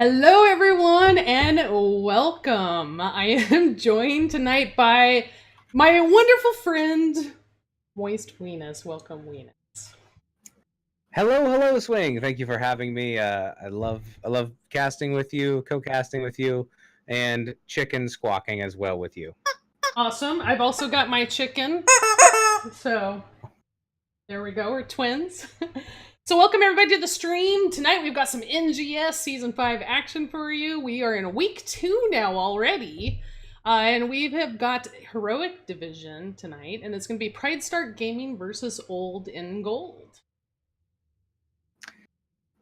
Hello, everyone, and welcome. I am joined tonight by my wonderful friend, Moist Weenus. Welcome, Weenus. Hello, Swing. Thank you for having me. I love casting with you, co-casting with you, and chicken squawking as well with you. Awesome. I've also got my chicken. So, there we go. We're twins. So, welcome everybody to the stream. Tonight we've got some NGS Season 5 action for you. We are in week 2 now already. And we have got Heroic Division tonight, and it's going to be Pridestark Gaming versus Old in Gold.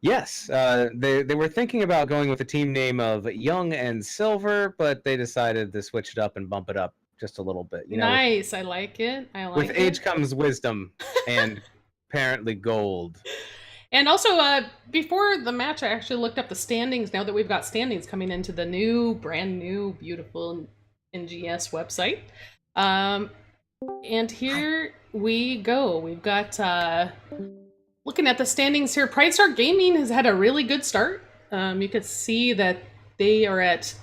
Yes, they were thinking about going with the team name of Young and Silver, but they decided to switch it up and bump it up just a little bit. Nice, I like it. With age comes wisdom, and apparently gold. And also, before the match, I actually looked up the standings. Now that we've got standings coming into the brand new, beautiful NGS website. And here we go. We've got looking at the standings here. Pridestark Gaming has had a really good start. You can see that they are at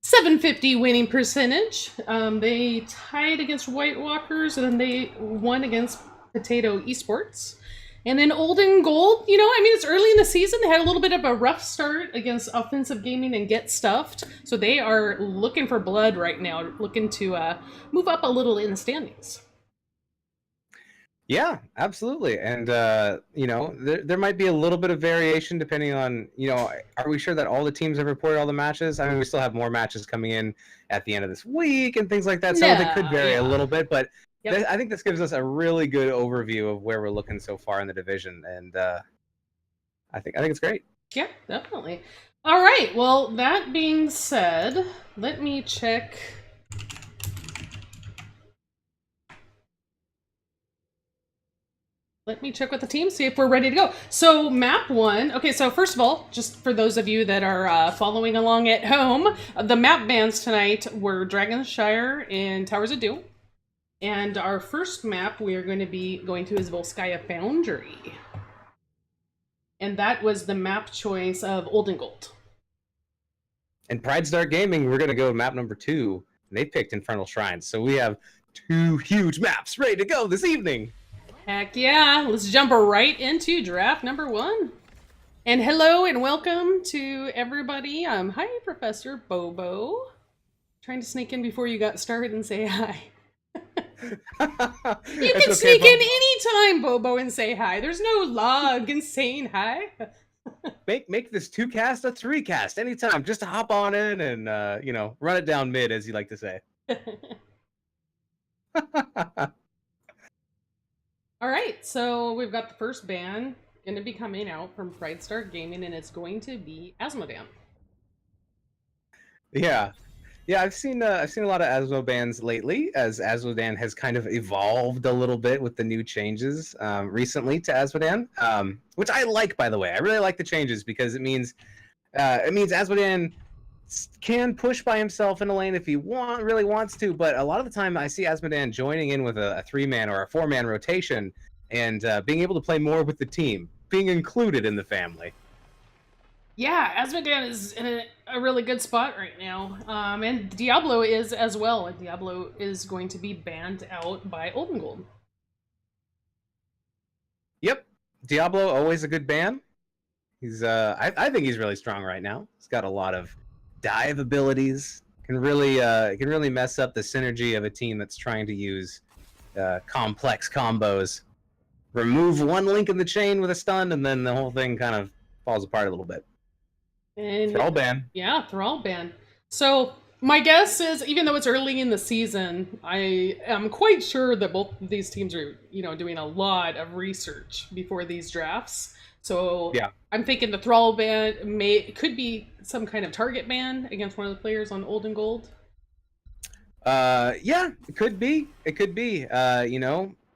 750 winning percentage. They tied against White Walkers, and then they won against Potato Esports. And then Old and Gold, it's early in the season. They had a little bit of a rough start against Offensive Gaming and Get Stuffed. So they are looking for blood right now, looking to move up a little in the standings. Yeah, absolutely. And, there might be a little bit of variation depending on, are we sure that all the teams have reported all the matches? I mean, we still have more matches coming in at the end of this week and things like that. So they could vary a little bit, but yep. I think this gives us a really good overview of where we're looking so far in the division. And I think it's great. Yeah, definitely. All right. Well, that being said, let me check. Let me check with the team, see if we're ready to go. So map 1, okay, so first of all, just for those of you that are following along at home, the map bans tonight were Dragonshire and Towers of Doom. And our first map we are going to be going to is Volskaya Foundry. And that was the map choice of Old and Gold. And Pridestark Gaming, we're going to go map number 2. And they picked Infernal Shrines. So we have 2 huge maps ready to go this evening. Heck yeah, let's jump right into draft number 1. And hello and welcome to everybody. Hi, Professor Bobo. Trying to sneak in before you got started and say hi. You can sneak in anytime, Bobo, and say hi. There's no law against saying hi. Make this 2-cast a 3-cast anytime. Just to hop on in and, run it down mid, as you like to say. All right, so we've got the first ban going to be coming out from Pridestark Gaming, and it's going to be Asmodan. Yeah, I've seen a lot of Asmo bans lately, as Asmodan has kind of evolved a little bit with the new changes recently to Asmodan, which I like, by the way. I really like the changes because it means Asmodan can push by himself in a lane if he really wants to, but a lot of the time I see Asmodan joining in with a 3-man or a 4-man rotation and being able to play more with the team, being included in the family. Yeah, Asmodan is in a really good spot right now, and Diablo is as well, and Diablo is going to be banned out by Old and Gold. Yep, Diablo, always a good ban. He's I think he's really strong right now. He's got a lot of dive abilities, can really mess up the synergy of a team that's trying to use complex combos. Remove one link in the chain with a stun, and then the whole thing kind of falls apart a little bit. And Thrall ban. Yeah, Thrall ban. So my guess is, even though it's early in the season, I am quite sure that both of these teams are, doing a lot of research before these drafts. So yeah. I'm thinking the Thrall ban could be some kind of target ban against one of the players on Old and Gold. Yeah, it could be.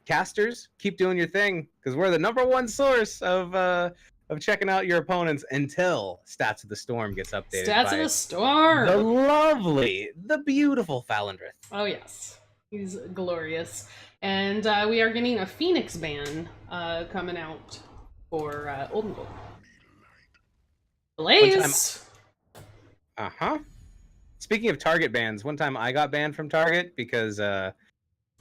Casters, keep doing your thing, because we're the #1 source of checking out your opponents until Stats of the Storm gets updated. Stats of the Storm! The beautiful Falendrith. Oh yes, he's glorious. And we are getting a Phoenix ban coming out for Old and Gold. Blaze! Uh-huh. Speaking of Target bans, one time I got banned from Target because I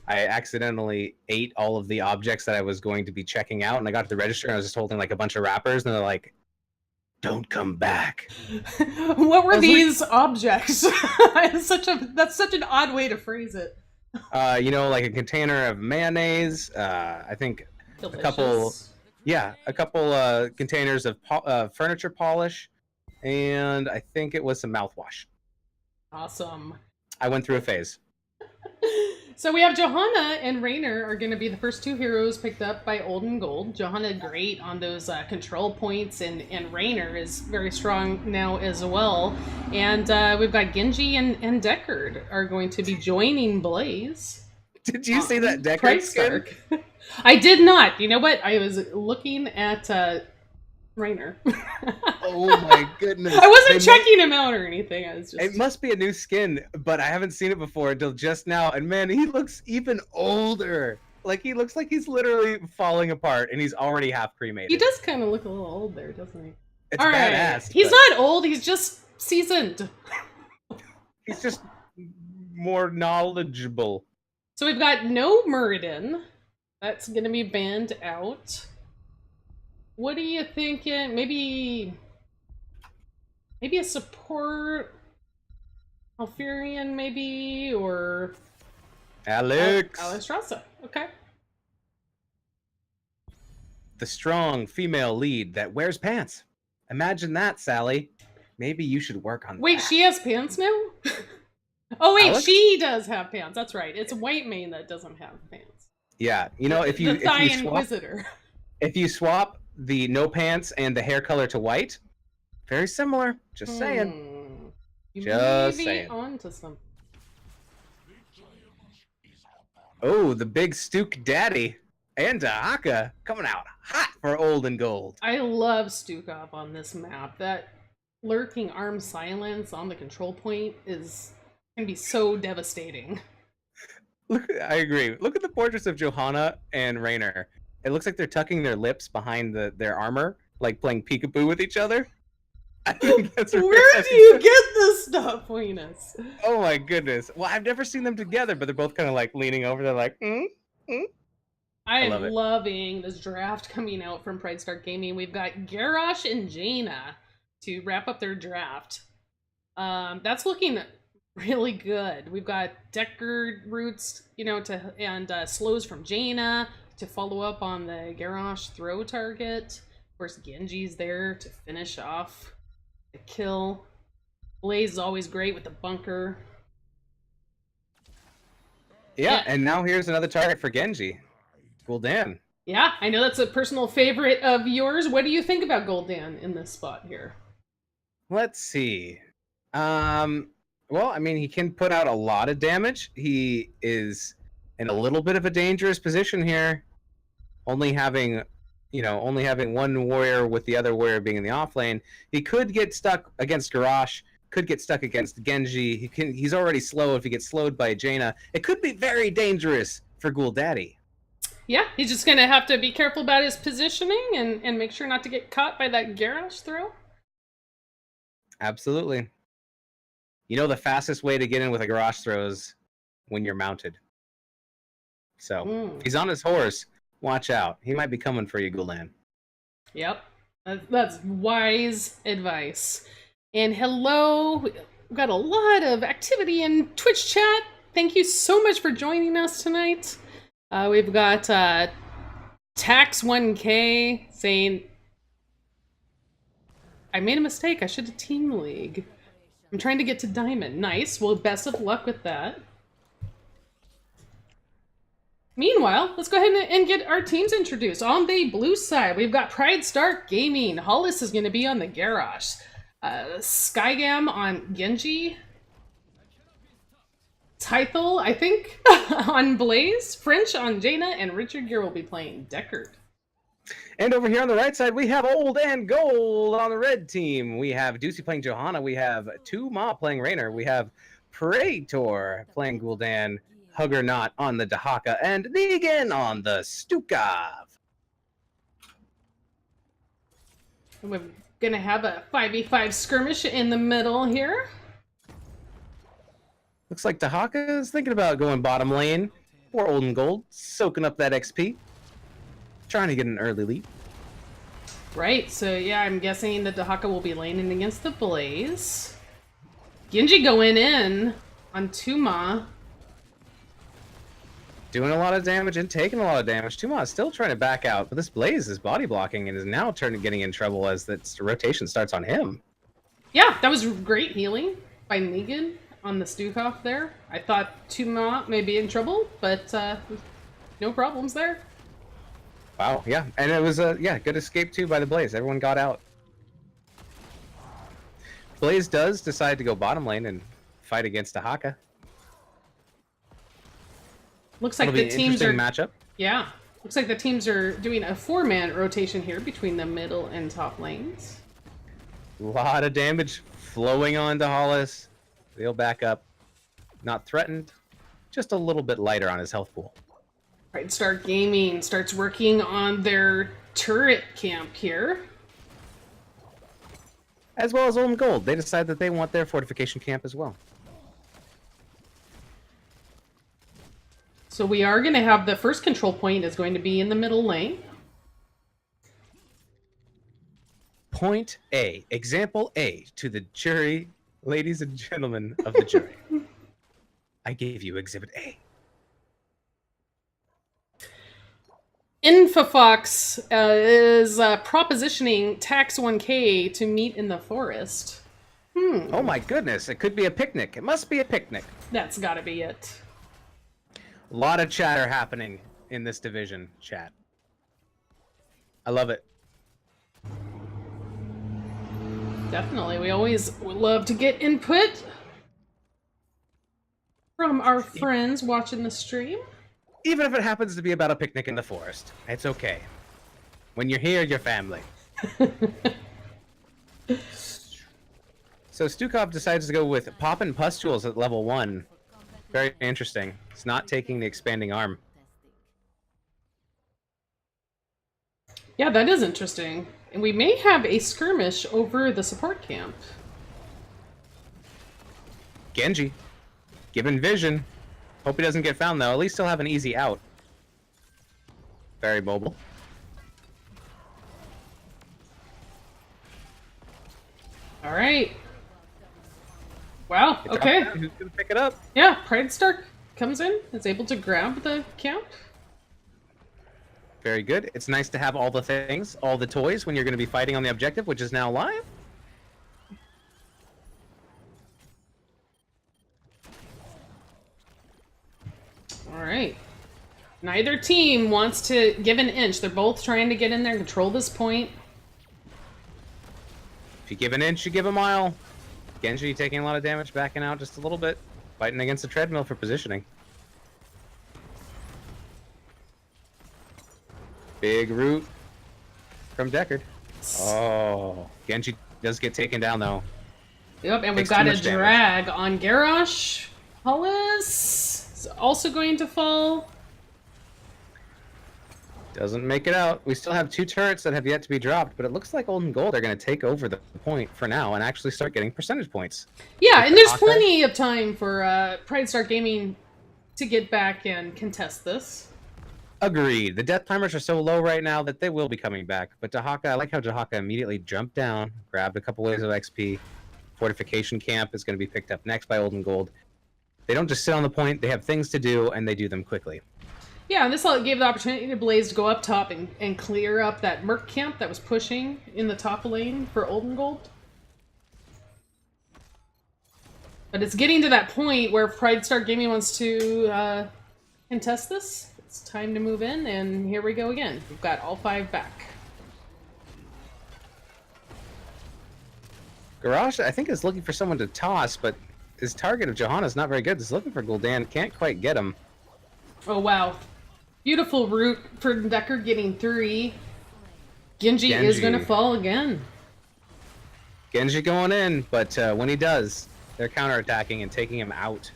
accidentally ate all of the objects that I was going to be checking out, and I got to the register and I was just holding like a bunch of wrappers, and they're like, "Don't come back." What were I was like, these objects? That's such an odd way to phrase it. like a container of mayonnaise. I think a couple, Delicious. a couple containers of furniture polish, and I think it was some mouthwash. Awesome. I went through a phase. So we have Johanna and Raynor are going to be the first two heroes picked up by Old and Gold. Johanna great on those control points, and Raynor is very strong now as well. And we've got Genji and Deckard are going to be joining Blaze. Did you see that Deckard skin? I did not. You know what? I was looking at Raynor. Oh my goodness. I wasn't checking him out or anything. I was just... It must be a new skin, but I haven't seen it before until just now. And man, he looks even older. Like he looks like he's literally falling apart and he's already half cremated. He does kind of look a little old there, doesn't he? It's all badass. He's not old, he's just seasoned. He's just more knowledgeable. So we've got no Muradin. That's going to be banned out. What are you thinking? Maybe a support Alfurian, maybe, or Alex. Alistrasa. Okay. The strong female lead that wears pants. Imagine that, Sally. Maybe you should work on that. Wait, she has pants now? Oh wait, Alex? she does have pants. That's right. It's White Mane that doesn't have pants. Yeah, if you Inquisitor. If you swap the no pants and the hair color to white, very similar. Just saying. Just saying. On to something. Oh, the big Stook Daddy and Dahaka coming out hot for Old and Gold. I love Stukov on this map. That lurking arm silence on the control point can be so devastating. I agree. Look at the portraits of Johanna and Raynor. It looks like they're tucking their lips behind their armor, like playing peekaboo with each other. I think that's Where do you get this stuff, Venus? Oh my goodness. Well, I've never seen them together, but they're both kind of like leaning over. They're like, I'm loving this draft coming out from Pridestark Gaming. We've got Garrosh and Jaina to wrap up their draft. That's looking really good. We've got Deckard roots, and slows from Jaina to follow up on the Garrosh throw target. Of course, Genji's there to finish off the kill. Blaze is always great with the bunker. Yeah, and now here's another target for Genji. Gul'dan. Yeah, I know that's a personal favorite of yours. What do you think about Gul'dan in this spot here? Let's see. Well, I mean, he can put out a lot of damage. He is in a little bit of a dangerous position here. Only having one warrior with the other warrior being in the off lane. He could get stuck against Garrosh, could get stuck against Genji. He's already slow if he gets slowed by Jaina. It could be very dangerous for Gul'Daddy. Yeah, he's just going to have to be careful about his positioning and make sure not to get caught by that Garrosh throw. Absolutely. The fastest way to get in with a Garrosh throw is when you're mounted. So, if he's on his horse, watch out. He might be coming for you, Gul'dan. Yep. That's wise advice. And hello, we've got a lot of activity in Twitch chat. Thank you so much for joining us tonight. We've got Tax1K saying, I made a mistake. I should have Team League. I'm trying to get to Diamond. Nice. Well, best of luck with that. Meanwhile, let's go ahead and get our teams introduced. On the blue side, we've got Pridestark Gaming. Hollis is going to be on the Garrosh. Skygam on Genji. Tythel, I think, on Blaze. French on Jaina. And Richard Gere will be playing Deckard. And over here on the right side, we have Old and Gold on the red team. We have Deucey playing Johanna. We have Ma playing Raynor. We have Praetor playing Gul'dan. Hugger Not on the Dahaka. And Negan on the Stukov. We've Gonna have a 5v5 skirmish in the middle here. Looks like Dahaka is thinking about going bottom lane. Poor Olden Gold, soaking up that XP. Trying to get an early lead. Right, so yeah, I'm guessing that Dahaka will be laning against the Blaze. Genji going in on Tuma. Doing a lot of damage and taking a lot of damage. Tuma is still trying to back out, but this Blaze is body blocking and is now getting in trouble as that rotation starts on him. Yeah, that was great healing by Negan on the Stukov there. I thought Tuma may be in trouble, but no problems there. Wow, yeah, and it was a good escape too by the Blaze. Everyone got out. Blaze does decide to go bottom lane and fight against Dahaka. Looks like That'll the be an teams are interesting matchup. Yeah, looks like the teams are doing a 4-man rotation here between the middle and top lanes. A lot of damage flowing onto Hollis. He'll back up. Not threatened. Just a little bit lighter on his health pool. Pridestark Gaming starts working on their turret camp here. As well as Olden Gold. They decide that they want their fortification camp as well. So we are going to have the first control point is going to be in the middle lane. Point A. Example A to the jury, ladies and gentlemen of the jury. I gave you Exhibit A. Infofox is propositioning Tax 1K to meet in the forest. Oh my goodness, it could be a picnic. It must be a picnic. That's gotta be it. A lot of chatter happening in this division, chat. I love it. Definitely. We always love to get input from our friends watching the stream. Even if it happens to be about a picnic in the forest, it's okay. When you're here, you're family. So Stukov decides to go with Poppin' Pustules at level 1. Very interesting. It's not taking the expanding arm. Yeah, that is interesting. And we may have a skirmish over the support camp. Genji, given vision. Hope he doesn't get found though. At least he'll have an easy out. Very mobile. All right. Wow, okay. Who's gonna pick it up? Yeah, Pridestark comes in, is able to grab the camp. Very good. It's nice to have all the things, all the toys when you're going to be fighting on the objective, which is now live. All right. Neither team wants to give an inch. They're both trying to get in there and control this point. If you give an inch, you give a mile. Genji taking a lot of damage, backing out just a little bit. Fighting against the treadmill for positioning. Big root from Deckard. Oh, Genji does get taken down though. Yep, and we've Takes got too a much damage. drag on Garrosh. Hollis is also going to fall. Doesn't make it out. We still have 2 turrets that have yet to be dropped, but it looks like Olden Gold are going to take over the point for now and actually start getting percentage points. Yeah, With and there's Dahaka. plenty of time for Pridestark Gaming to get back and contest this. Agreed. The death timers are so low right now that they will be coming back. But Dahaka, I like how Dahaka immediately jumped down, grabbed a couple waves of XP. Fortification camp is going to be picked up next by Olden Gold. They don't just sit on the point. They have things to do, and they do them quickly. Yeah, and this gave the opportunity to Blaze to go up top and clear up that Merc camp that was pushing in the top lane for Olden Gold. But it's getting to that point where Pridestark Gaming wants to contest this. It's time to move in, and here we go again. We've got all 5 back. Garrosh, I think, is looking for someone to toss, but his target of Johanna is not very good. He's looking for Gul'dan. Can't quite get him. Oh, wow. Beautiful route for Deckard getting 3. Genji is going to fall again. Genji going in, but when he does, they're counterattacking and taking him out.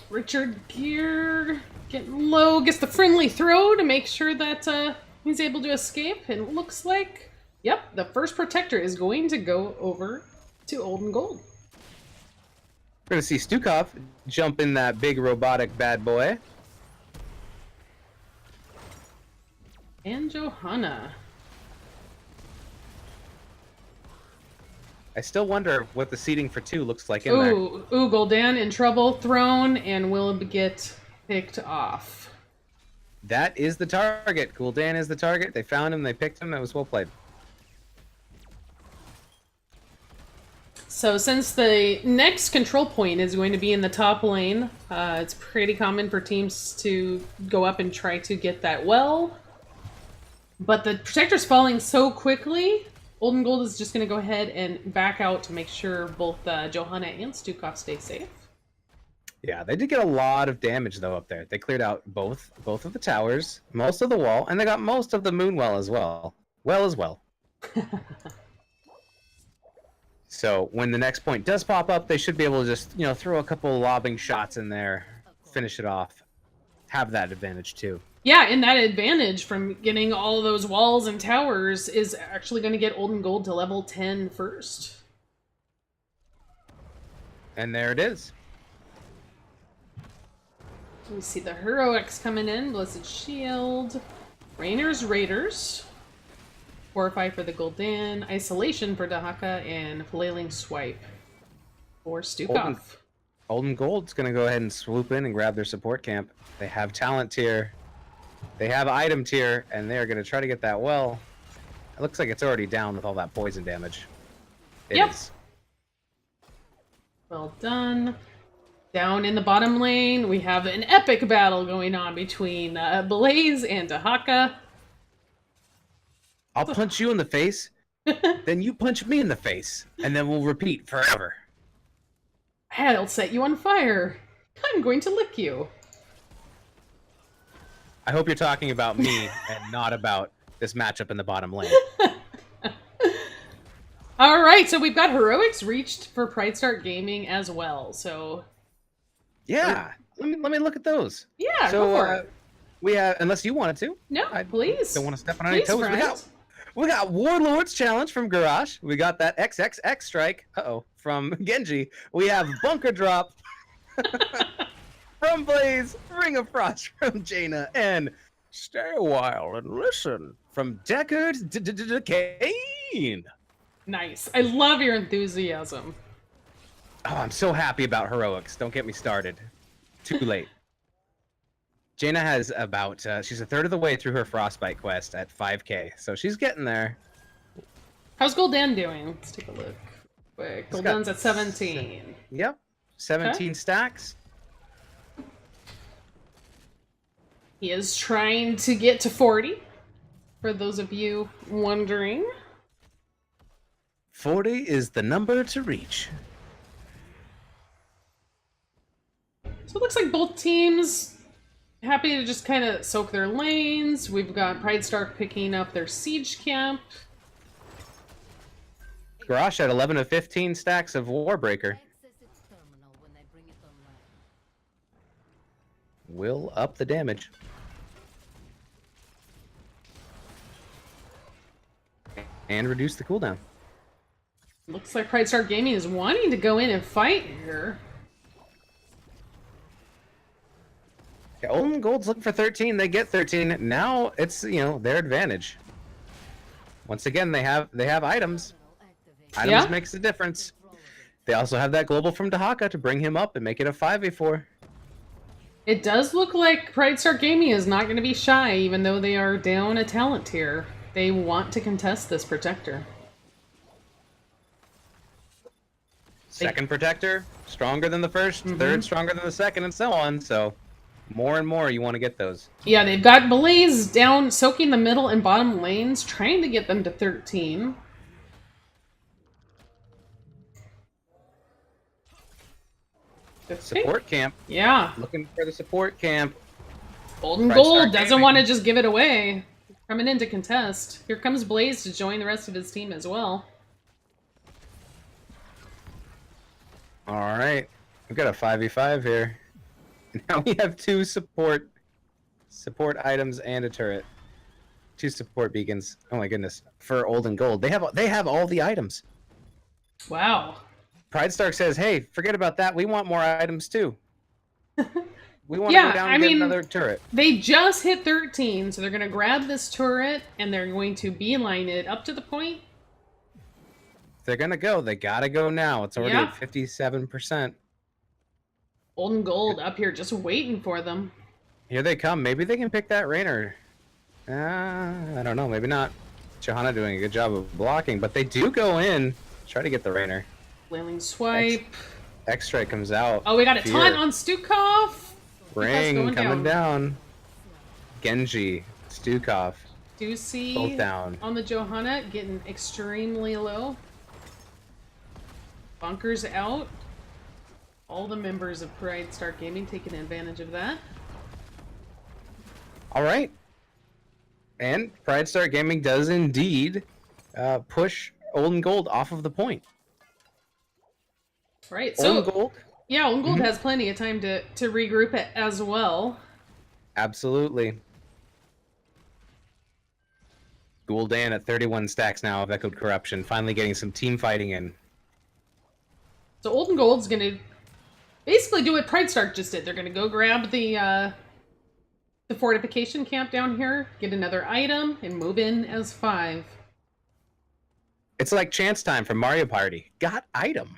Richard Gere getting low, gets the friendly throw to make sure that He's able to escape, and it looks like, yep, the first protector is going to go over to Olden Gold. We're gonna see Stukov jump in that big robotic bad boy. And Johanna. I still wonder what the seating for 2 looks like in there. Ooh, Gul'dan in trouble, thrown, and will get picked off. That is the target. Gul'dan is the target. They found him. They picked him. That was well played. So since the next control point is going to be in the top lane, it's pretty common for teams to go up and try to get that well. But the protector's falling so quickly, Olden Gold is just going to go ahead and back out to make sure both Johanna and Stukov stay safe. Yeah, they did get a lot of damage though up there. They cleared out both of the towers, most of the wall, and they got most of the moon well as well. So when the next point does pop up, they should be able to just, throw a couple lobbing shots in there, finish it off, have that advantage too. Yeah, and that advantage from getting all those walls and towers is actually going to get Olden Gold to level 10 first. And there it is. We see the Heroics coming in, Blessed Shield, Rainer's Raiders, Fortify for the Gul'dan, Isolation for Dahaka, and Flailing Swipe for Stukov. Olden Gold's going to go ahead and swoop in and grab their support camp. They have talent tier, they have item tier, and they're going to try to get that well. It looks like it's already down with all that poison damage. It is. Well done. Down in the bottom lane, we have an epic battle going on between Blaze and Dahaka. I'll punch you in the face, then you punch me in the face, and then we'll repeat forever. I'll set you on fire. I'm going to lick you. I hope you're talking about me and not about this matchup in the bottom lane. All right, so we've got Heroics reached for Pridestark Gaming as well. So yeah, let me look at those. Yeah, so go for it. We have, unless you wanted to. No, please. Don't want to step on any toes. We got Warlord's Challenge from Garage. We got that XXX Strike. From Genji. We have Bunker Drop from Blaze. Ring of Frost from Jaina, and Stay a While and Listen from Deckard Kane. Nice. I love your enthusiasm. Oh, I'm so happy about Heroics. Don't get me started. Too late. Jaina has about, she's a third of the way through her Frostbite quest at 5k, so she's getting there. How's Gul'dan doing? Let's take a look. Quick. Gul'dan's at 17. Yep, 17 stacks. He is trying to get to 40, for those of you wondering. 40 is the number to reach. So it looks like both teams happy to just kind of soak their lanes. We've got Pridestark picking up their siege camp. Garrosh had 11 of 15 stacks of Warbreaker. Will up the damage. And reduce the cooldown. Looks like Pridestark Gaming is wanting to go in and fight here. Yeah, Olden Gold's looking for 13. They get 13. Now it's, their advantage. Once again, they have items. Items makes a difference. They also have that global from Dahaka to bring him up and make it a 5v4. It does look like Pridestark Gaming is not going to be shy, even though they are down a talent tier. They want to contest this protector. Second protector, stronger than the first. Third, stronger than the second, and so on. So more and more you want to get those. Yeah, they've got Blaze down, soaking the middle and bottom lanes, trying to get them to 13. Support camp. Yeah. Looking for the support camp. Olden Gold doesn't want to just give it away. Coming in to contest. Here comes Blaze to join the rest of his team as well. Alright. We've got a 5v5 here. Now we have two support items and a turret. 2 support beacons. Oh my goodness. For old and gold. They have all the items. Wow. Pridestark says, hey, forget about that. We want more items too. We want to go Yeah, down I and get mean, another turret. they just hit 13, so they're going to grab this turret and they're going to beeline it up to the point. They're going to go. They got to go now. It's already Yep. at 57%. Old and gold up here just waiting for them. Here they come. Maybe they can pick that Rainer. I don't know. Maybe not. Johanna doing a good job of blocking, but they do go in. Try to get the Rainer. Flailing swipe. X-Strike comes out. Oh, we got a Fear. taunt on Stukov. Ring coming down. Genji, Stukov. Ducey Both down. on the Johanna, getting extremely low. Bunkers out. All the members of Pridestark Gaming taking advantage of that. All right. And Pridestark Gaming does indeed push Old and Gold off of the point. Right. Old So and Gold? yeah, Old and Gold has plenty of time to regroup it as well. Absolutely. Gul'dan at 31 stacks now of Echoed Corruption, finally getting some team fighting in. So Old and Gold's gonna basically do what Pridestark just did. They're gonna go grab the fortification camp down here, get another item, and move in as 5. It's like chance time from Mario Party. Got item.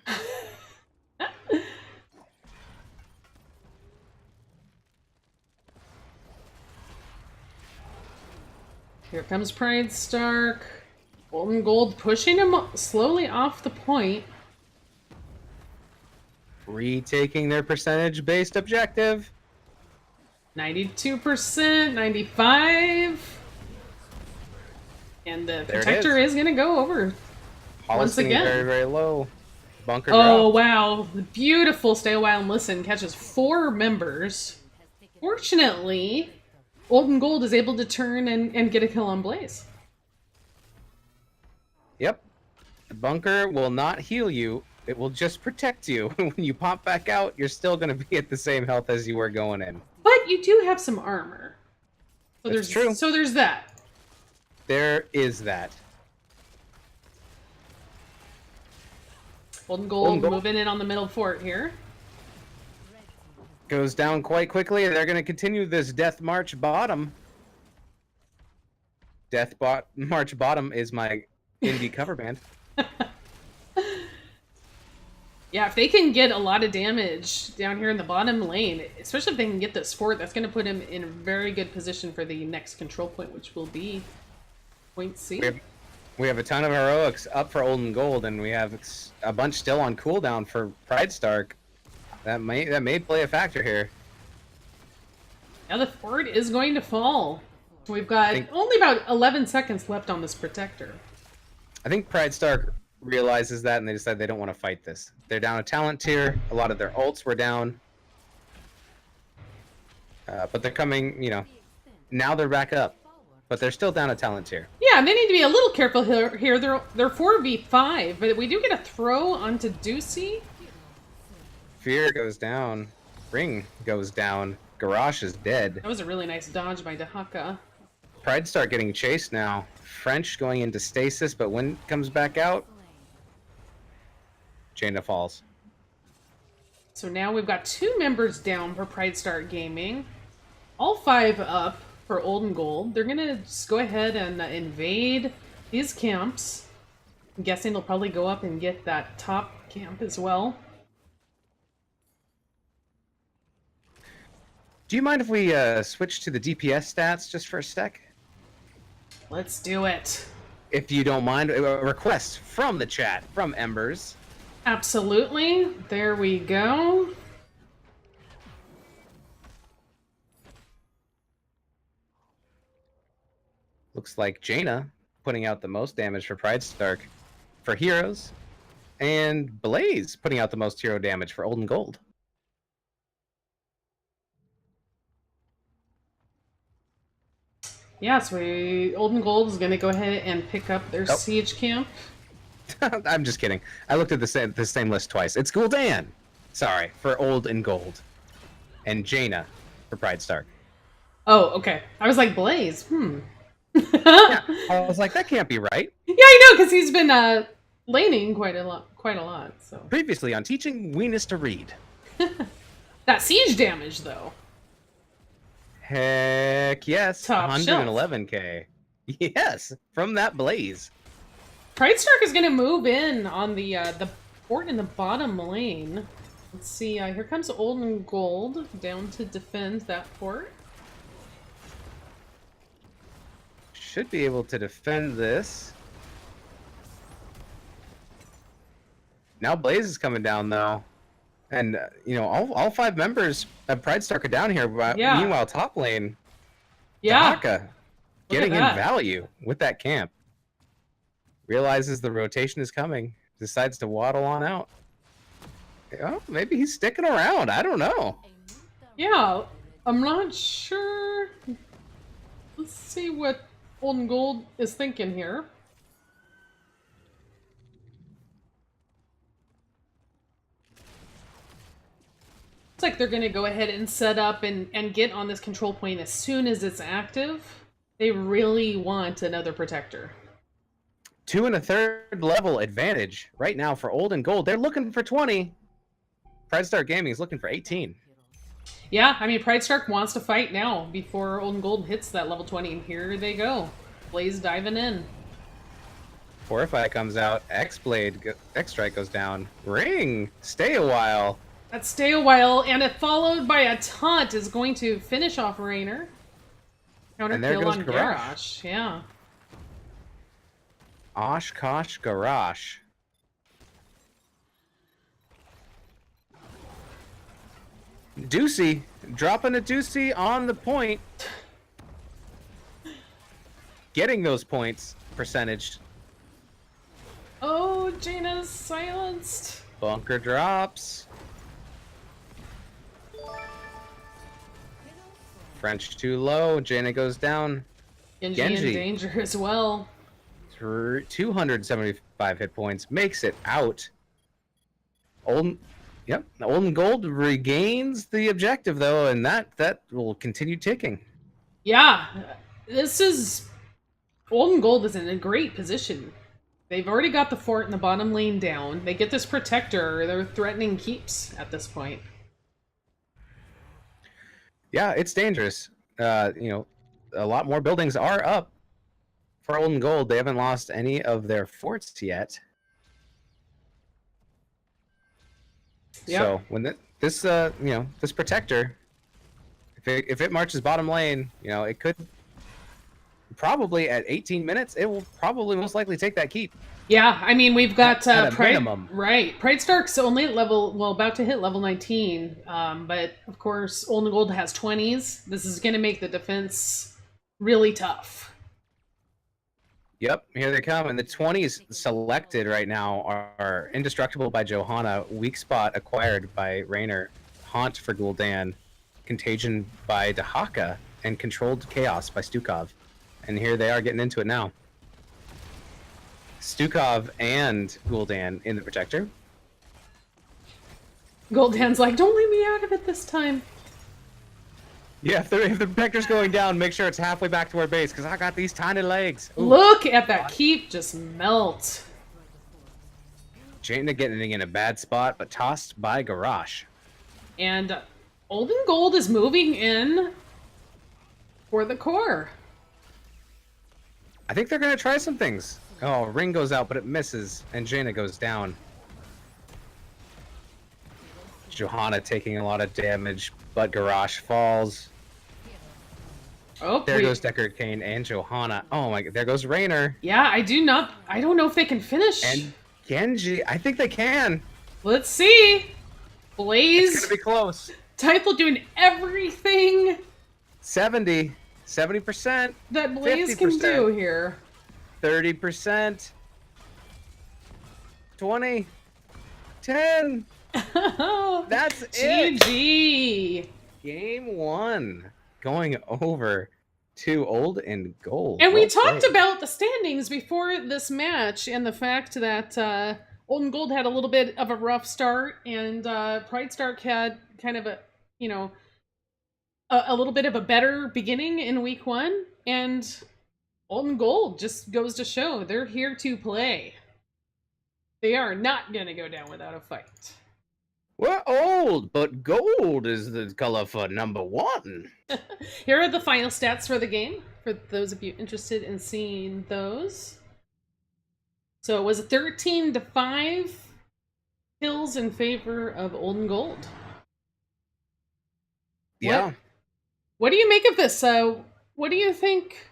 Here comes Pridestark. Old and Gold pushing him slowly off the point. Retaking their percentage-based objective. 92%, 95. And the There it protector is going to go over once Hollisting again. very, very low. Bunker Oh, drop. wow. Beautiful Stay a While and Listen catches 4 members. Fortunately, Old and Gold is able to turn and get a kill on Blaze. Yep. The bunker will not heal you. It will just protect you. When you pop back out, you're still going to be at the same health as you were going in. But you do have some armor. So That's true. So there's that. There is that. Old and Gold, Old and Gold moving in on the middle fort here. goes down quite quickly. They're going to continue this Death March bottom. March bottom is my indie cover band. Yeah, if they can get a lot of damage down here in the bottom lane, especially if they can get this fort, that's going to put him in a very good position for the next control point, which will be point C. We have a ton of heroics up for Old and Gold, and we have a bunch still on cooldown for Pridestark. That may play a factor here. Now the fort is going to fall. We've got only about 11 seconds left on this protector. I think Pridestark realizes that, and they decide they don't want to fight this. They're down a talent tier. A lot of their ults were down. But they're coming, now they're back up. But they're still down a talent tier. Yeah, and they need to be a little careful here. They're 4v5, but we do get a throw onto Ducey. Fear goes down. Ring goes down. Garrosh is dead. That was a really nice dodge by Dahaka. Pridestark getting chased now. French going into stasis, but when it comes back out, Jaina falls. So now we've got 2 members down for Pridestark Gaming. All 5 up for Old and Gold. They're gonna just go ahead and invade these camps. I'm guessing they'll probably go up and get that top camp as well. Do you mind if we switch to the DPS stats just for a sec? Let's do it. If you don't mind, a request from the chat, from Embers. Absolutely. There we go. Looks like Jaina putting out the most damage for Pridestark for heroes, and Blaze putting out the most hero damage for Old and Gold. Yeah, so Old and Gold is going to go ahead and pick up their siege camp. I'm just kidding. I looked at the same list twice. It's Gul'dan, sorry, for Old and Gold, and Jaina for Pridestark. Oh, okay. I was like, Blaze. Yeah, I was like, that can't be right. Yeah, I know, because he's been laning quite a lot. So Previously on teaching Weenus to read. that siege damage, though, Heck yes, top shelf. 111k. Yes, from that blaze. Pridestark is going to move in on the port in the bottom lane. Let's see. Here comes Old and Gold down to defend that port. Should be able to defend this. Now Blaze is coming down though, and all 5 members of Pridestark are down here. But Yeah. meanwhile, top lane, Yeah. Dahaka getting in value with that camp. Realizes the rotation is coming, decides to waddle on out. Oh, maybe he's sticking around. I don't know. Yeah, I'm not sure. Let's see what Old and Gold is thinking here. Looks like they're going to go ahead and set up and get on this control point as soon as it's active. They really want another protector. 2 1/3 level advantage right now for Old and Gold. They're looking for 20. Pridestark Gaming is looking for 18. Yeah, I mean, Pridestark wants to fight now before Old and Gold hits that level 20, and here they go. Blaze diving in. Fortify comes out. X-Strike goes down. Ring, stay a while. That stay a while, and it followed by a taunt is going to finish off Raynor. Counter kill on Garrosh, yeah. Oshkosh Garrosh. Deucey, dropping a Deucey on the point. Getting those points percentage. Oh, Jaina's silenced. Bunker drops. French too low. Jaina goes down. Genji in danger as well. 275 hit points. Makes it out. Old and Gold regains the objective though, and that will continue ticking. Yeah, this is Old and Gold is in a great position. They've already got the fort in the bottom lane down. They get this protector. They're threatening keeps at this point. Yeah, it's dangerous. A lot more buildings are up for Old and Gold. They haven't lost any of their forts yet. Yep. So when this protector, if it marches bottom lane, it could probably at 18 minutes, it will probably most likely take that keep. Yeah, I mean we've got at a minimum. Right. Pridestark's only at about to hit level 19, but of course Old and Gold has 20s. This is going to make the defense really tough. Yep, here they come. And the 20s selected right now are Indestructible by Johanna, Weak Spot acquired by Raynor, Haunt for Gul'dan, Contagion by Dahaka, and Controlled Chaos by Stukov. And here they are getting into it now. Stukov and Gul'dan in the Protector. Gul'dan's like, don't leave me out of it this time. Yeah, if the Protector's going down, make sure it's halfway back to our base, because I got these tiny legs. Ooh. Look at that keep just melt. Jaina getting in a bad spot, but tossed by Garrosh. And Old and Gold is moving in for the core. I think they're going to try some things. Oh, Ring goes out, but it misses, and Jaina goes down. Johanna taking a lot of damage, but Garrosh falls. Oh, there goes Deckard Cain and Johanna. Oh my god, there goes Raynor. Yeah, I don't know if they can finish. And Genji, I think they can. Let's see. Blaze. It's gonna be close. Typhoon doing everything. 70%. That Blaze 50%, can do here. 30%. 20. 10. That's it. GG. Game 1 going over to Old and Gold. And we talked about the standings before this match and the fact that Old and Gold had a little bit of a rough start, and Pridestark had kind of a little bit of a better beginning in week 1, and Golden Gold just goes to show they're here to play. They are not going to go down without a fight. We're old, but gold is the color for number one. Here are the final stats for the game, for those of you interested in seeing those. So it was 13-5 kills in favor of Olden Gold. Yeah. What do you make of this? What do you think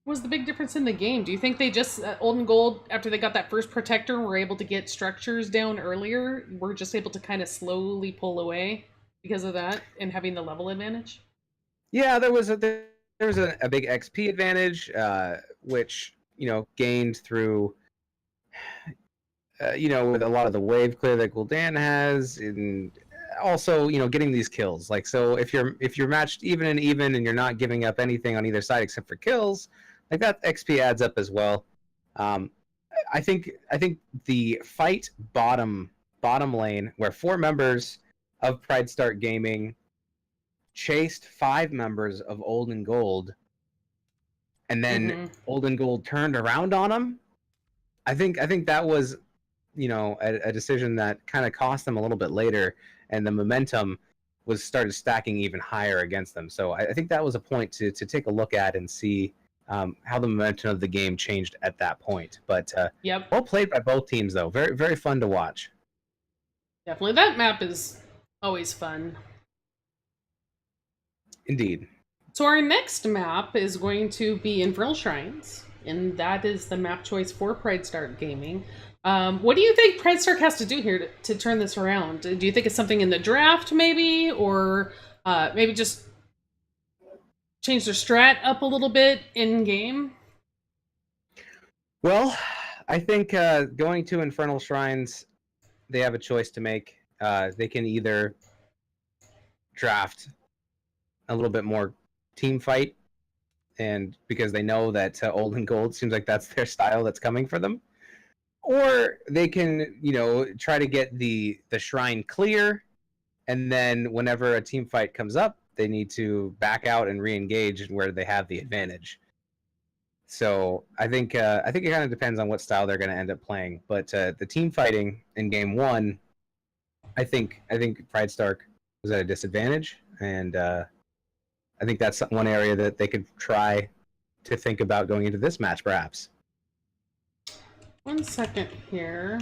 was the big difference in the game? Do you think they just, Olden Gold, after they got that first protector, were able to get structures down earlier? Were just able to kind of slowly pull away because of that and having the level advantage? Yeah, there was a big XP advantage, which gained through with a lot of the wave clear that Gul'dan has, and also getting these kills. Like, so if you're matched even and you're not giving up anything on either side except for kills, like that XP adds up as well. I think the fight bottom lane where 4 members of Pridestark Gaming chased 5 members of Olden Gold, and then Olden Gold turned around on them. I think that was a decision that kind of cost them a little bit later, and the momentum started stacking even higher against them. So I think that was a point to take a look at and see how the momentum of the game changed at that point. But well played by both teams, though. Very, very fun to watch. Definitely. That map is always fun. Indeed. So our next map is going to be Infernal Shrines, and that is the map choice for Pridestark Gaming. What do you think Pridestark has to do here to turn this around? Do you think it's something in the draft, maybe? Or maybe just change their strat up a little bit in-game? Well, I think going to Infernal Shrines, they have a choice to make. They can either draft a little bit more team fight, and because they know that Olden Gold seems like that's their style that's coming for them. Or they can, try to get the shrine clear, and then whenever a team fight comes up, they need to back out and re-engage where they have the advantage. So I think it kind of depends on what style they're going to end up playing. But the team fighting in game 1, I think Pridestark was at a disadvantage, and I think that's one area that they could try to think about going into this match, perhaps. 1 second here.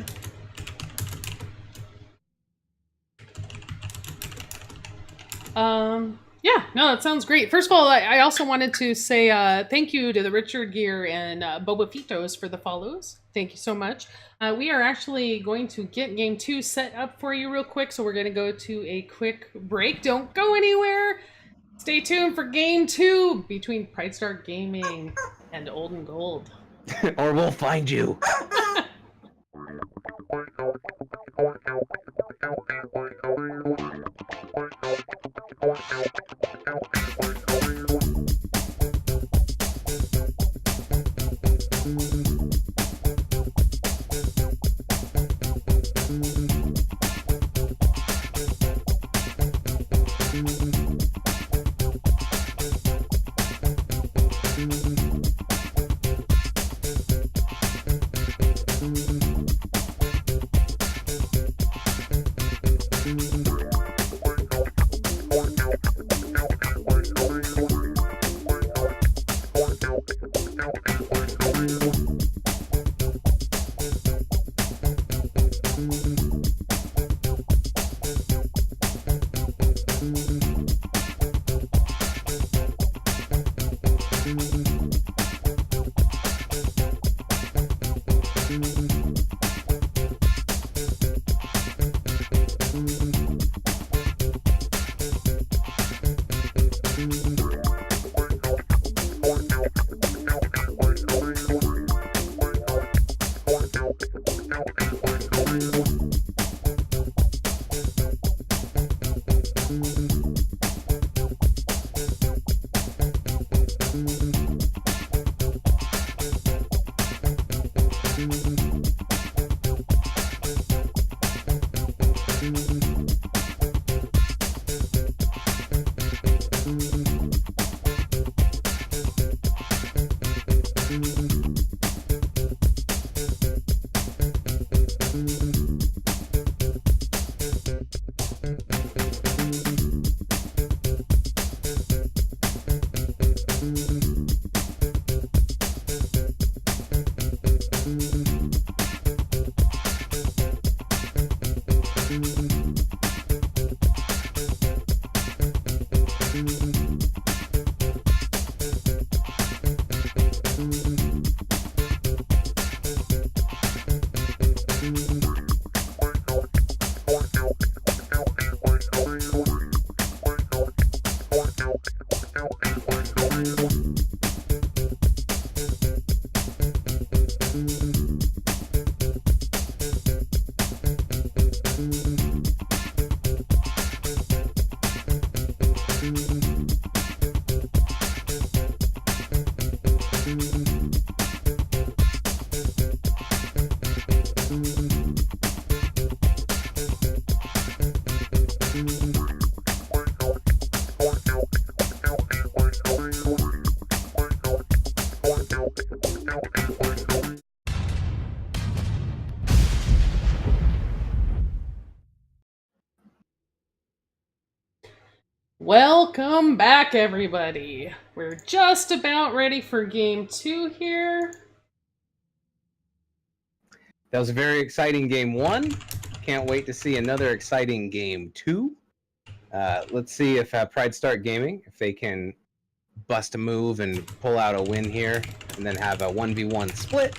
Yeah, no, that sounds great. First of all, I also wanted to say thank you to the Richard Gear and Boba Fitos for the follows. Thank you so much. We are actually going to get game 2 set up for you real quick, so we're going to go to a quick break. Don't go anywhere. Stay tuned for game 2 between Pridestark Gaming and Olden Gold. Or we'll find you. Welcome back, everybody. We're just about ready for game 2 here. That was a very exciting game 1. Can't wait to see another exciting game 2. Let's see if Pridestark Gaming, if they can bust a move and pull out a win here, and then have a 1v1 split.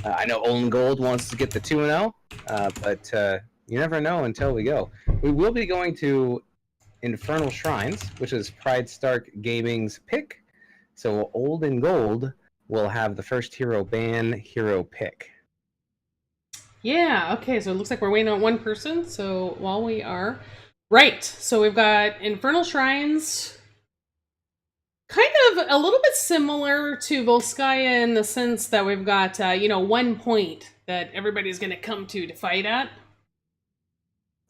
I know Olin Gold wants to get the 2-0, but you never know until we go. We will be going to Infernal Shrines, which is Pridestark Gaming's pick. So Old and Gold will have the first hero ban, hero pick. Yeah, okay, so it looks like we're waiting on one person. So while we are. Right, so we've got Infernal Shrines. Kind of a little bit similar to Volskaya in the sense that we've got, 1 point that everybody's going to come to fight at.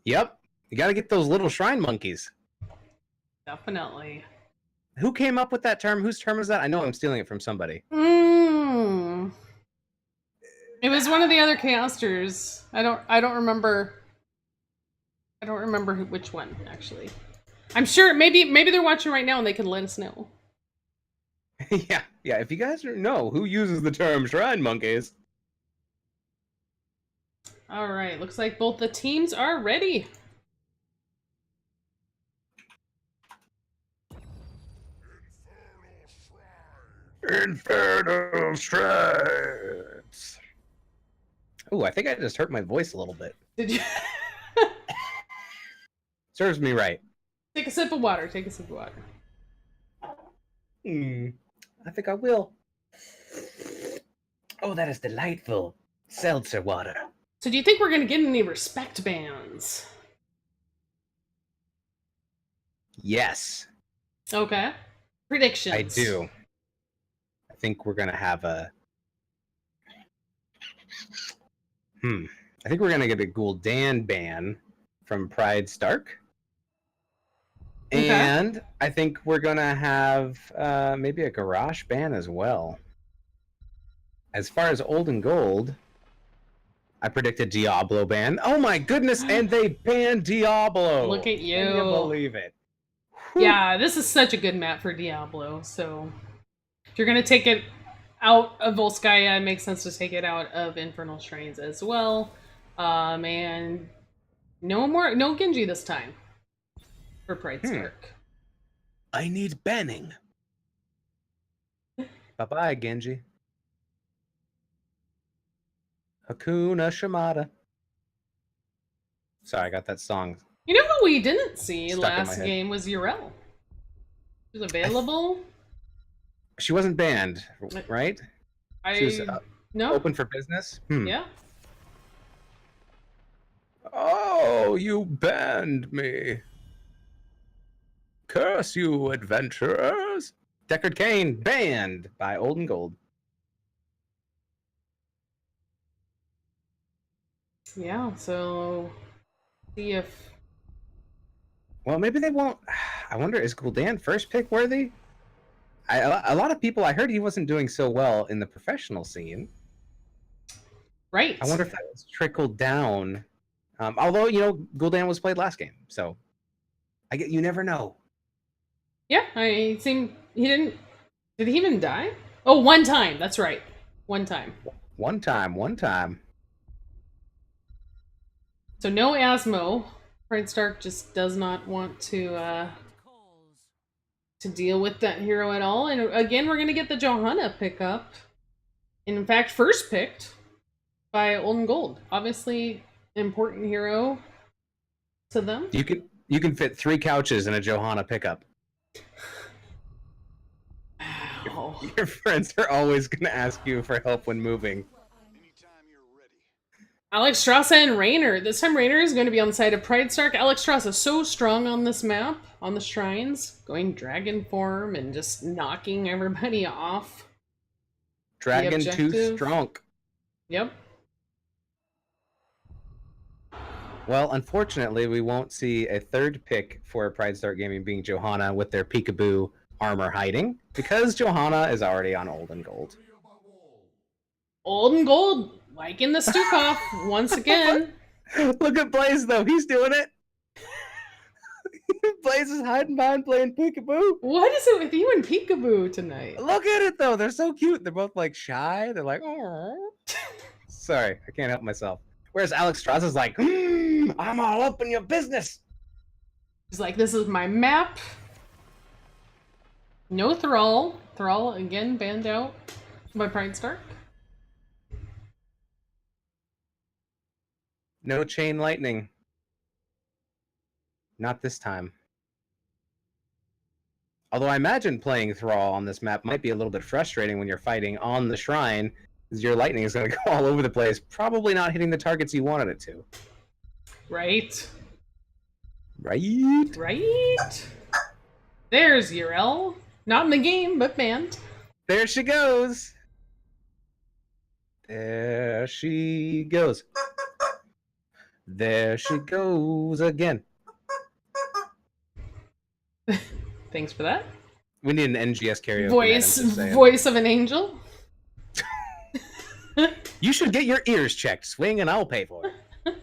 Yep, you got to get those little shrine monkeys. Definitely. Who came up with that term? Whose term is that? I know I'm stealing it from somebody. It was one of the other casters. I don't remember. I don't remember which one actually. I'm sure maybe they're watching right now and they can let us know. yeah. If you guys know who uses the term shrine monkeys. All right. Looks like both the teams are ready. Infernal Shrines. Oh, I think I just hurt my voice a little bit. Did you? Serves me right. Take a sip of water. Take a sip of water. I think I will. Oh, that is delightful. Seltzer water. So do you think we're going to get any respect bans? Yes. Okay. Predictions. I do. I think we're going to have a... I think we're going to get a Gul'dan ban from Pridestark. Okay. And I think we're going to have maybe a Garrosh ban as well. As far as Old and Gold, I predicted Diablo ban. Oh my goodness, and they banned Diablo. Look at you. Can you believe it? Yeah, this is such a good map for Diablo. So if you're going to take it out of Volskaya, it makes sense to take it out of Infernal Shrines as well. And no Genji this time for Pridestark. I need banning. Bye-bye, Genji. Hakuna Shimada. Sorry, I got that song. You know who we didn't see last game was Urel. She was available. She wasn't banned, right? She was no open for business. Yeah. Oh, you banned me. Curse you, adventurers. Deckard Cain banned by Old and Gold. Yeah, so see if... Well, maybe they won't... I wonder, is Gul'dan first pick worthy? A lot of people, I heard he wasn't doing so well in the professional scene. Right. I wonder if that was trickled down. Although, Gul'dan was played last game, so you never know. Yeah, he didn't... Did he even die? Oh, one time. That's right. One time. One time. So no Asmo. Pridestark just does not want to deal with that hero at all. And again, we're going to get the Johanna pickup. And in fact, first picked by Old and Gold. Obviously, important hero to them. You can fit 3 couches in a Johanna pickup. Wow. Your friends are always going to ask you for help when moving. Alex Strasza and Raynor. This time Raynor is going to be on the side of Pridestark. Alex Strasza is so strong on this map, on the shrines, going dragon form and just knocking everybody off the Dragon Tooth objective. Strong. Yep. Well, unfortunately, we won't see a third pick for Pridestark Gaming being Johanna with their peekaboo armor hiding, because Johanna is already on Old and Gold. Old and Gold, like in the Stukov, once again. Look at Blaze, though. He's doing it. Blaze is hiding behind playing peekaboo. What is it with you and Peekaboo tonight? Look at it, though. They're so cute. They're both, like, shy. They're like, oh. Sorry, I can't help myself. Whereas Alex Strasza's like, I'm all up in your business. He's like, this is my map. No Thrall. Thrall, again, banned out by Pridestark. No chain lightning. Not this time. Although I imagine playing Thrall on this map might be a little bit frustrating when you're fighting on the shrine, because your lightning is going to go all over the place, probably not hitting the targets you wanted it to. Right. Right? Right? There's Urel. Not in the game, but banned. There she goes. There she goes. There she goes again. Thanks for that. We need an NGS karaoke. Voice of an angel. You should get your ears checked, Swing, and I'll pay for it.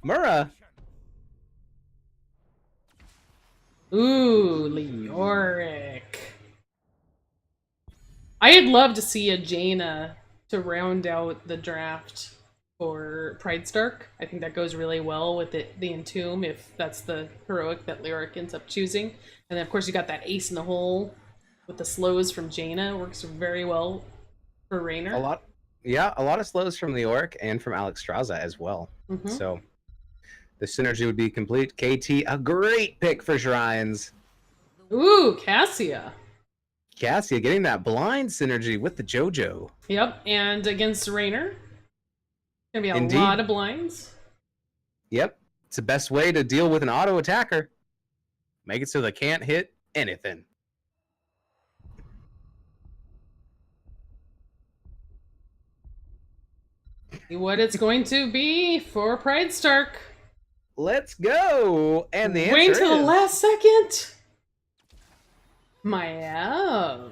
Mura. Ooh, Leoric. I'd love to see a Jaina to round out the draft for Pridestark. I think that goes really well with the Entomb, if that's the heroic that Leoric ends up choosing. And then, of course, you got that ace in the hole with the slows from Jaina. Works very well for Raynor. A lot of slows from Leoric and from Alex Strasza as well. Mm-hmm. So the synergy would be complete. KT, a great pick for Shrines. Ooh, Cassia. Cassia getting that blind synergy with the JoJo. Yep, and against Raynor. Gonna be a Indeed. lot of blinds. Yep, it's the best way to deal with an auto attacker. Make it so they can't hit anything. See what it's going to be for Pridestark. Let's go! And the answer wait till is... the last second. Maiev.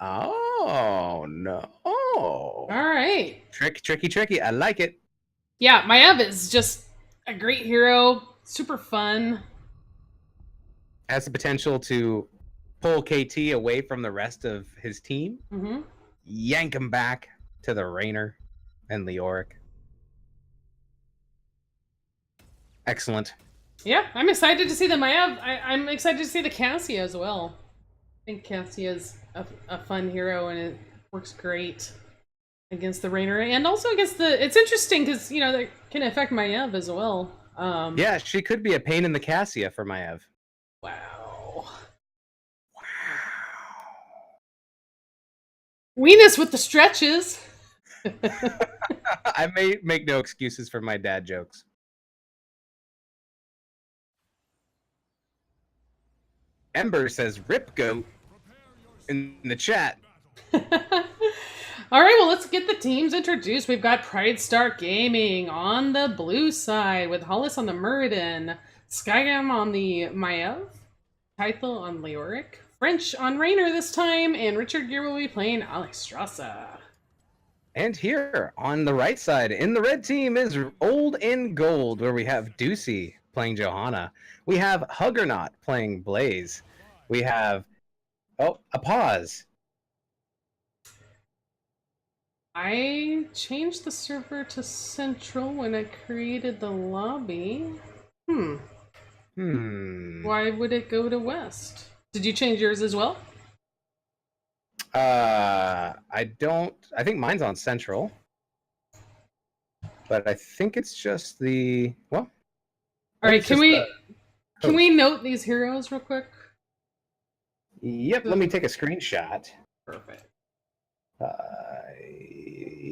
Oh, no. All right. Tricky. I like it. Yeah, Maiev is just a great hero. Super fun. Has the potential to pull KT away from the rest of his team. Mm-hmm. Yank him back to the Raynor and Leoric. Excellent. Yeah, I'm excited to see the Maiev. I'm excited to see the Cassia as well. I think Cassia's a fun hero, and it works great against the Raynor, and also against the... It's interesting because, you know, that can affect Maiev as well. Yeah, she could be a pain in the Cassia for Maiev. Wow. Weenus with the stretches. I may make no excuses for my dad jokes. Ember says "Rip Goat" in the chat. All right, well, let's get the teams introduced. We've got Pridestark Gaming on the blue side with Hollis on the Muradin, Skygam on the Maiev, Tythel on Leoric, French on Raynor this time, and Richard Gere will be playing Alex Strasza. And here on the right side in the red team is Old and Gold, where we have Ducey playing Johanna. We have Huggernaut playing Blaze. We have a pause. I changed the server to Central when I created the lobby. Why would it go to West? Did you change yours as well? I think mine's on Central. But I think it's just the... Well... All right, can we note these heroes real quick? Yep, let me take a screenshot. Perfect.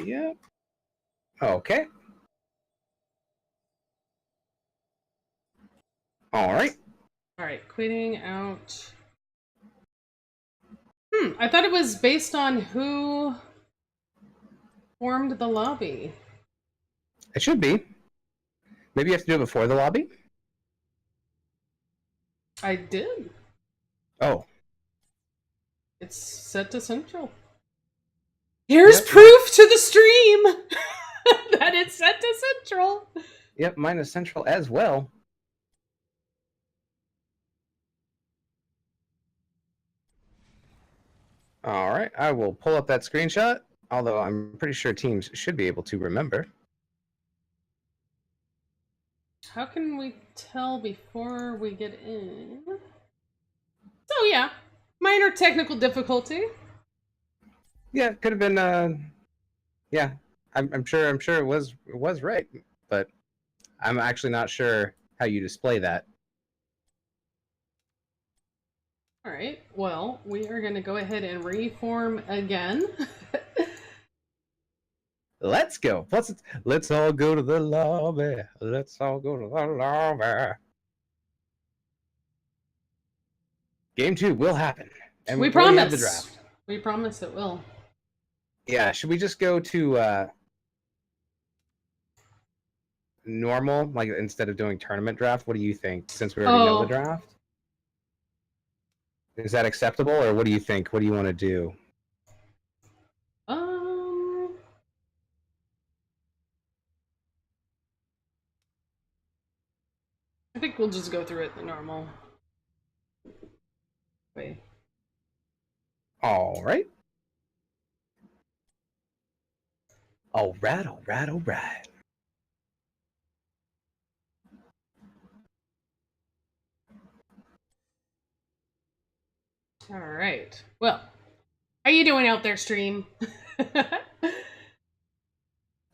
Yep. Okay. All right. All right, quitting out. I thought it was based on who formed the lobby. It should be. Maybe you have to do it before the lobby. I did. Oh. It's set to central. Here's Yep. proof to the stream that it's set to central. Yep. Mine is central as well. All right. I will pull up that screenshot. Although I'm pretty sure teams should be able to remember. How can we tell before we get in? So yeah, minor technical difficulty. Yeah, it could have been. Yeah, I'm sure it was right, but I'm actually not sure how you display that. All right. Well, we are going to go ahead and reform again. Let's go. Let's all go to the lobby. Let's all go to the lobby. Game 2 will happen. And we already have promise. the draft. We promise it will. Yeah, should we just go to normal, like instead of doing tournament draft? What do you think? Since we already know the draft, is that acceptable, or what do you think? What do you want to do? I think we'll just go through it the normal way. All right. All right. All right. All right. All right. Well, how you doing out there, stream?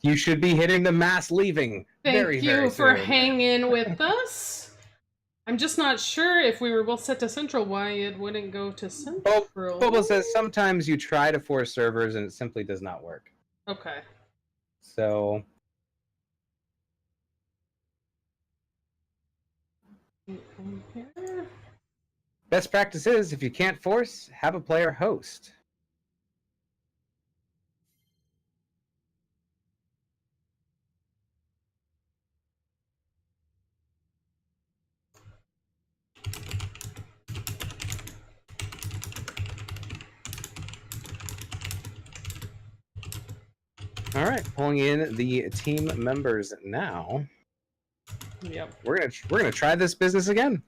You should be hitting the mass leaving. Thank you very for soon. hanging with us. I'm just not sure if we were both set to central why it wouldn't go to central. Bobo says sometimes you try to force servers and it simply does not work. Okay. So best practice is if you can't force, have a player host. All right, pulling in the team members now. Yep. We're gonna try this business again.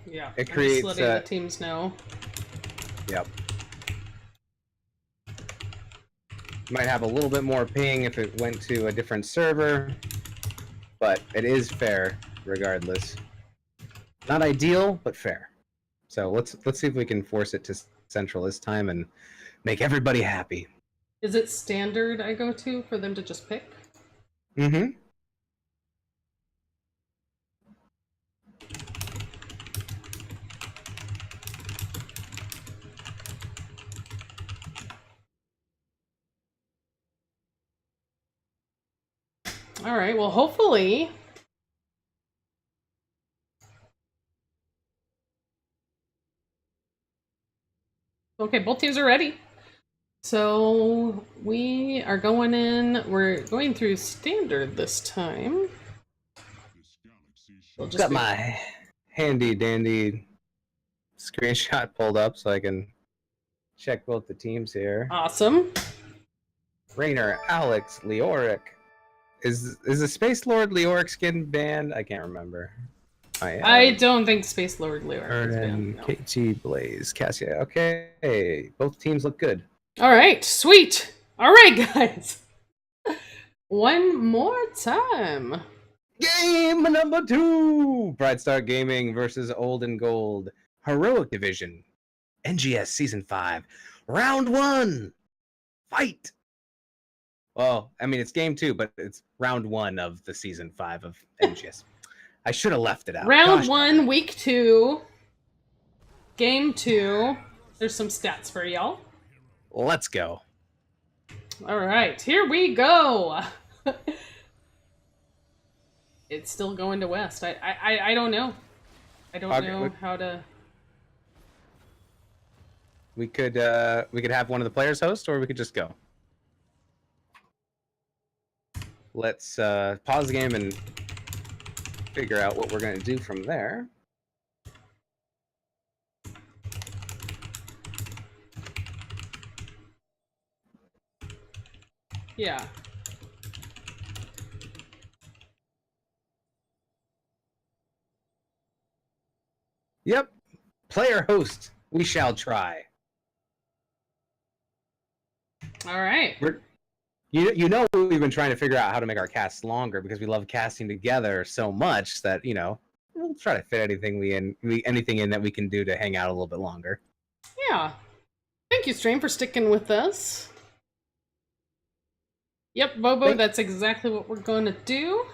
Yeah. It creates just letting the teams know. Yep. Might have a little bit more ping if it went to a different server, but it is fair regardless. Not ideal, but fair. So let's see if we can force it to central this time and make everybody happy. Is it standard I go to for them to just pick? Mm-hmm. All right. Well, hopefully. Okay, both teams are ready. So we are going in. We're going through standard this time. We'll just got my handy dandy screenshot pulled up so I can check both the teams here. Awesome. Rainer, Alex, Leoric. Is the Space Lord Leoric skin banned? I can't remember. I don't think Space Lord Leoric is banned. No. KT, Blaze, Cassia. Okay, both teams look good. All right, sweet. All right, guys. One more time. Game number 2. Pridestark Gaming versus Old and Gold. Heroic Division. NGS Season 5. Round 1. Fight. Well, I mean, it's game 2, but it's round 1 of the Season 5 of NGS. I should have left it out. Round 1, week 2. Game 2. There's some stats for y'all. Let's go. All right, here we go. It's still going to West. I don't know. I don't know how to. We could have one of the players host, or we could just go. Let's pause the game and figure out what we're going to do from there. Yeah. Yep. Player host. We shall try. All right. You know we've been trying to figure out how to make our casts longer because we love casting together so much that we'll try to fit anything in that we can do to hang out a little bit longer. Yeah. Thank you, Stream, for sticking with us. Yep, Bobo, that's exactly what we're going to do.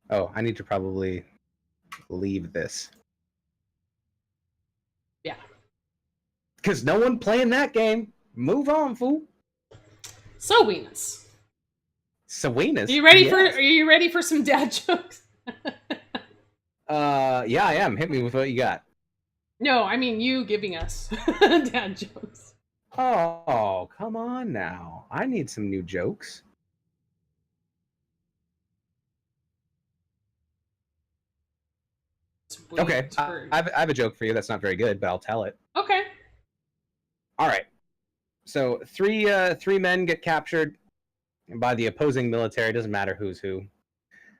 Oh, I need to probably leave this. Yeah. Because no one playing that game. Move on, fool. So, Venus. Sweetness. Are you ready for some dad jokes? Yeah, I am. Hit me with what you got. No, I mean you giving us dad jokes. Oh, come on now. I need some new jokes. Sweet. Okay, I have a joke for you that's not very good, but I'll tell it. Okay. All right. So three men get captured by the opposing military. Doesn't matter who's who,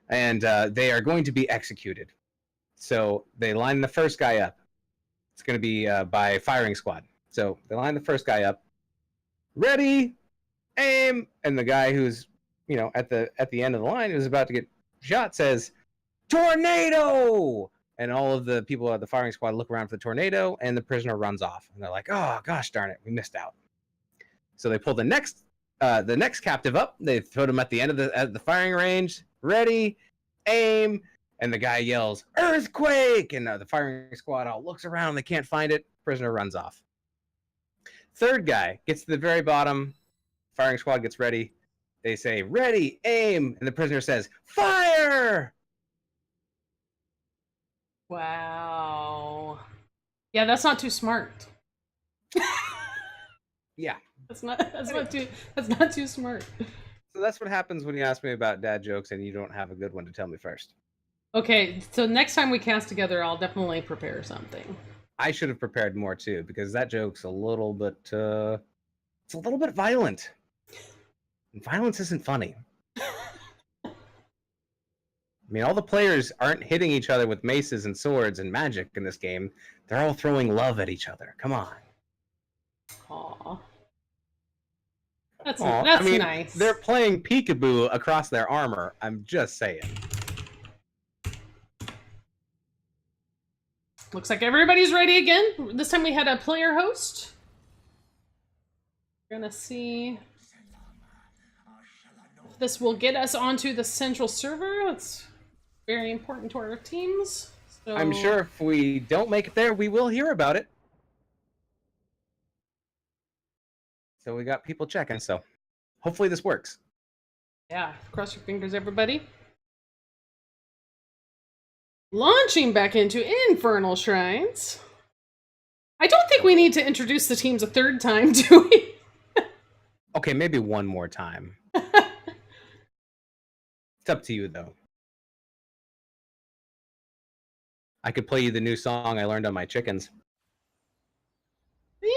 and they are going to be executed. So they line the first guy up. It's going to be by firing squad. So they line the first guy up. Ready, aim, and the guy who's at the end of the line who's about to get shot says, "Tornado!" And all of the people at the firing squad look around for the tornado, and the prisoner runs off. And they're like, "Oh gosh darn it, we missed out." So they pull the next captive up. They put him at the end of the firing range. Ready, aim, and the guy yells, "Earthquake!" And the firing squad all looks around. They can't find it. Prisoner runs off. Third guy gets to the very bottom. Firing squad gets ready. They say, "Ready, aim," and the prisoner says, "Fire!" Wow. Yeah, that's not too smart. Yeah. That's not too smart. So that's what happens when you ask me about dad jokes and you don't have a good one to tell me first. Okay, so next time we cast together, I'll definitely prepare something. I should have prepared more too, because that joke's a little bit it's a little bit violent. And violence isn't funny. I mean, all the players aren't hitting each other with maces and swords and magic in this game. They're all throwing love at each other. Come on. Aww. That's nice. They're playing peekaboo across their armor. I'm just saying. Looks like everybody's ready again. This time we had a player host. We're gonna see if this will get us onto the central server. That's very important to our teams. So... I'm sure if we don't make it there, we will hear about it. So we got people checking, so hopefully this works. Yeah, cross your fingers, everybody. Launching back into Infernal Shrines. I don't think we need to introduce the teams a third time, do we? Okay, maybe one more time. It's up to you, though. I could play you the new song I learned on my chickens. Yeah,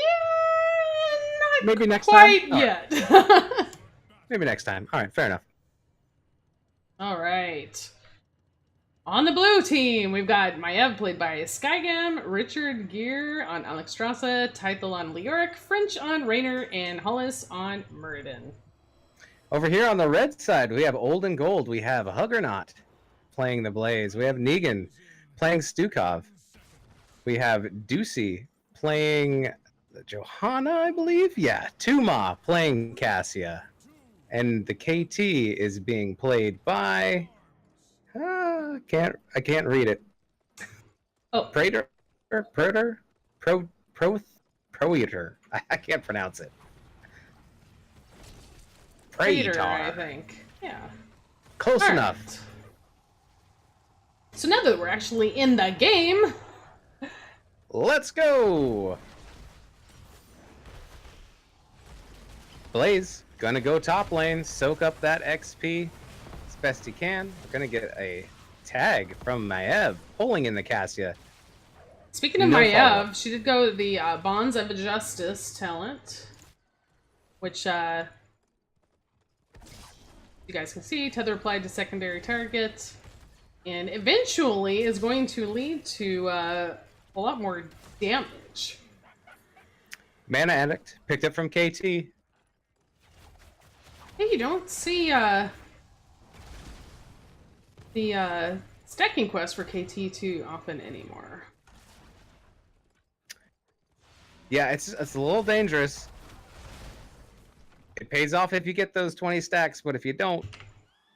not maybe next quite time? Yet. Right. Maybe next time. All right, fair enough. All right. On the blue team, we've got Maev played by Skygam, Richard Gere on Alexstrasza, Tythel on Leoric, French on Raynor, and Hollis on Muradin. Over here on the red side, we have Old and Gold. We have Huggernaut playing the Blaze. We have Negan playing Stukov. We have Ducey playing Johanna, I believe? Yeah, Tuma playing Cassia. And the KT is being played by... I can't read it. Oh, Praetor, Praetor, Proetor. I can't pronounce it. Praetor, I Praetor. think. Yeah. Close All enough. right. So now that we're actually in the game, Let's go. Blaze, gonna go top lane, soak up that XP as best he can. We're gonna get a tag from Maev, pulling in the Cassia. speaking of No follow-up. Maiev, she did go the Bonds of Justice talent, which you guys can see, tether applied to secondary target, and eventually is going to lead to a lot more damage. Mana Addict, picked up from KT. Hey, you don't see the stacking quest for KT too often anymore. Yeah, it's a little dangerous. It pays off if you get those 20 stacks, but if you don't,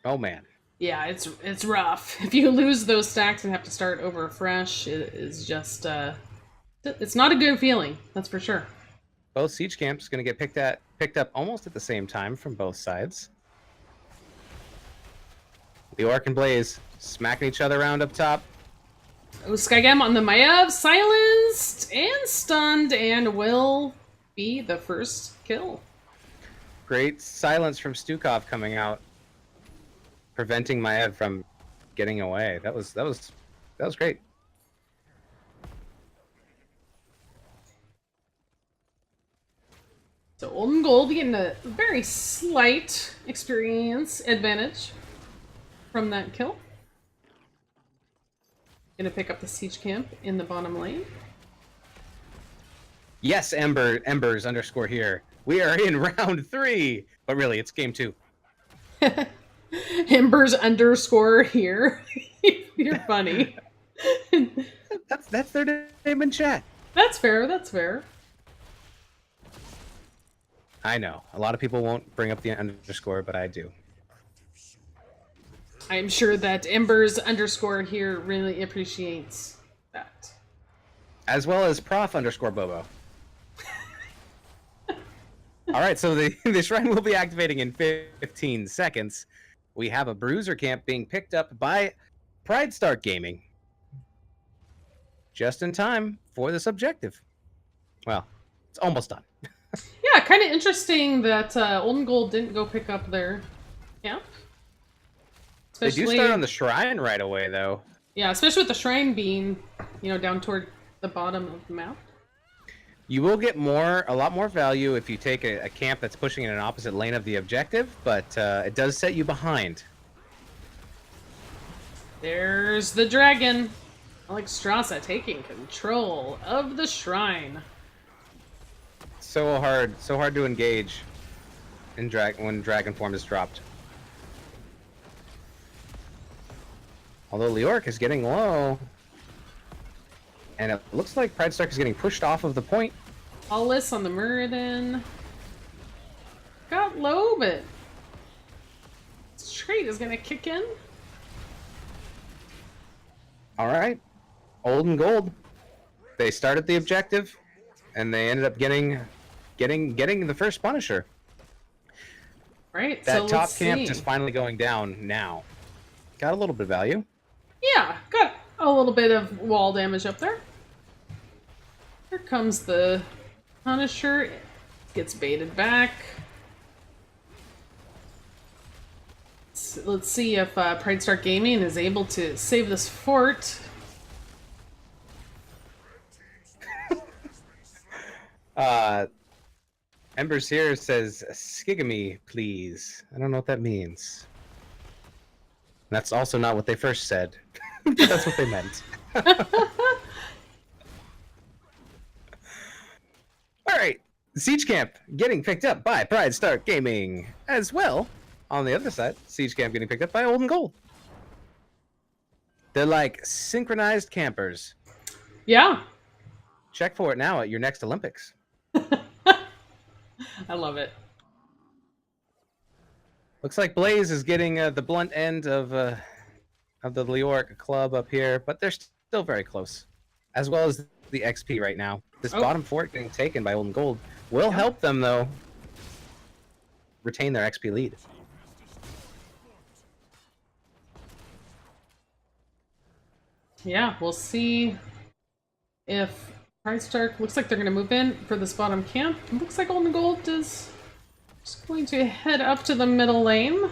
oh man. Yeah, it's rough. If you lose those stacks and have to start over fresh, it is just it's not a good feeling. That's for sure. Both siege camps going to get picked up almost at the same time from both sides. The Orc and Blaze smacking each other around up top. Oh, Skygam on the Maiev, silenced and stunned, and will be the first kill. Great silence from Stukov coming out, preventing Maev from getting away. That was great. So Old and Gold getting a very slight experience advantage from that kill. Gonna pick up the siege camp in the bottom lane. Yes, Embers underscore here. We are in round 3, but really it's game 2. Embers underscore here. You're funny. That's their name in chat. That's fair. That's fair. I know a lot of people won't bring up the underscore, but I do. I'm sure that Embers underscore here really appreciates that. As well as Prof underscore Bobo. All right, so the shrine will be activating in 15 seconds. We have a bruiser camp being picked up by Pridestark Gaming. Just in time for this objective. Well, it's almost done. Yeah, kind of interesting that Old and Gold didn't go pick up their camp. They do start on the shrine right away, though. Yeah, especially with the shrine being, down toward the bottom of the map. You will get a lot more value if you take a camp that's pushing in an opposite lane of the objective, but it does set you behind. There's the dragon. Alexstrasza taking control of the shrine. So hard to engage in when dragon form is dropped. Although Leoric is getting low. And it looks like Pridestark is getting pushed off of the point. Hollis on the Muradin. Got low, but Trait is gonna kick in. Alright. Old and Gold. They started the objective, and they ended up getting the first Punisher. Right, That so top let's camp see. just finally going down now. Got a little bit of value. Yeah, got a little bit of wall damage up there. Here comes the Punisher. Gets baited back. Let's see if Pridestark Gaming is able to save this fort. Embers here says, "Skigamy, please." I don't know what that means. That's also not what they first said, but that's what they meant. All right, Siege Camp getting picked up by Pridestark Gaming as well. On the other side, Siege Camp getting picked up by Old and Gold. They're like synchronized campers. Yeah, Check for it now at your next Olympics. I love it. Looks like Blaze is getting the blunt end of of the Leoric club up here, but they're still very close, as well as the XP right now. This bottom fort getting taken by Old and Gold will help them, though, retain their XP lead. Yeah, we'll see if Pridestark looks like they're going to move in for this bottom camp. It looks like Old and Gold is just going to head up to the middle lane.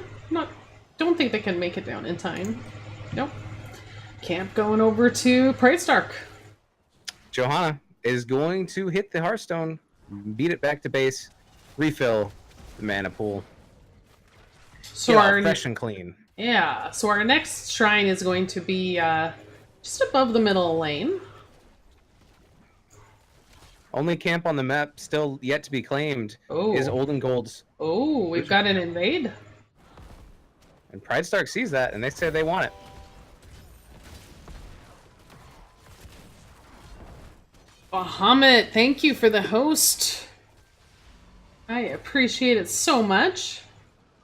Don't think they can make it down in time. Nope. Camp going over to Pridestark. Johanna is going to hit the Hearthstone, beat it back to base, refill the mana pool. So our fresh and clean. Yeah, so our next shrine is going to be just above the middle lane. Only camp on the map still yet to be claimed is Old and Gold's. Oh, we've got an invade. And Pridestark sees that, and they say they want it. Bahamut, thank you for the host. I appreciate it so much.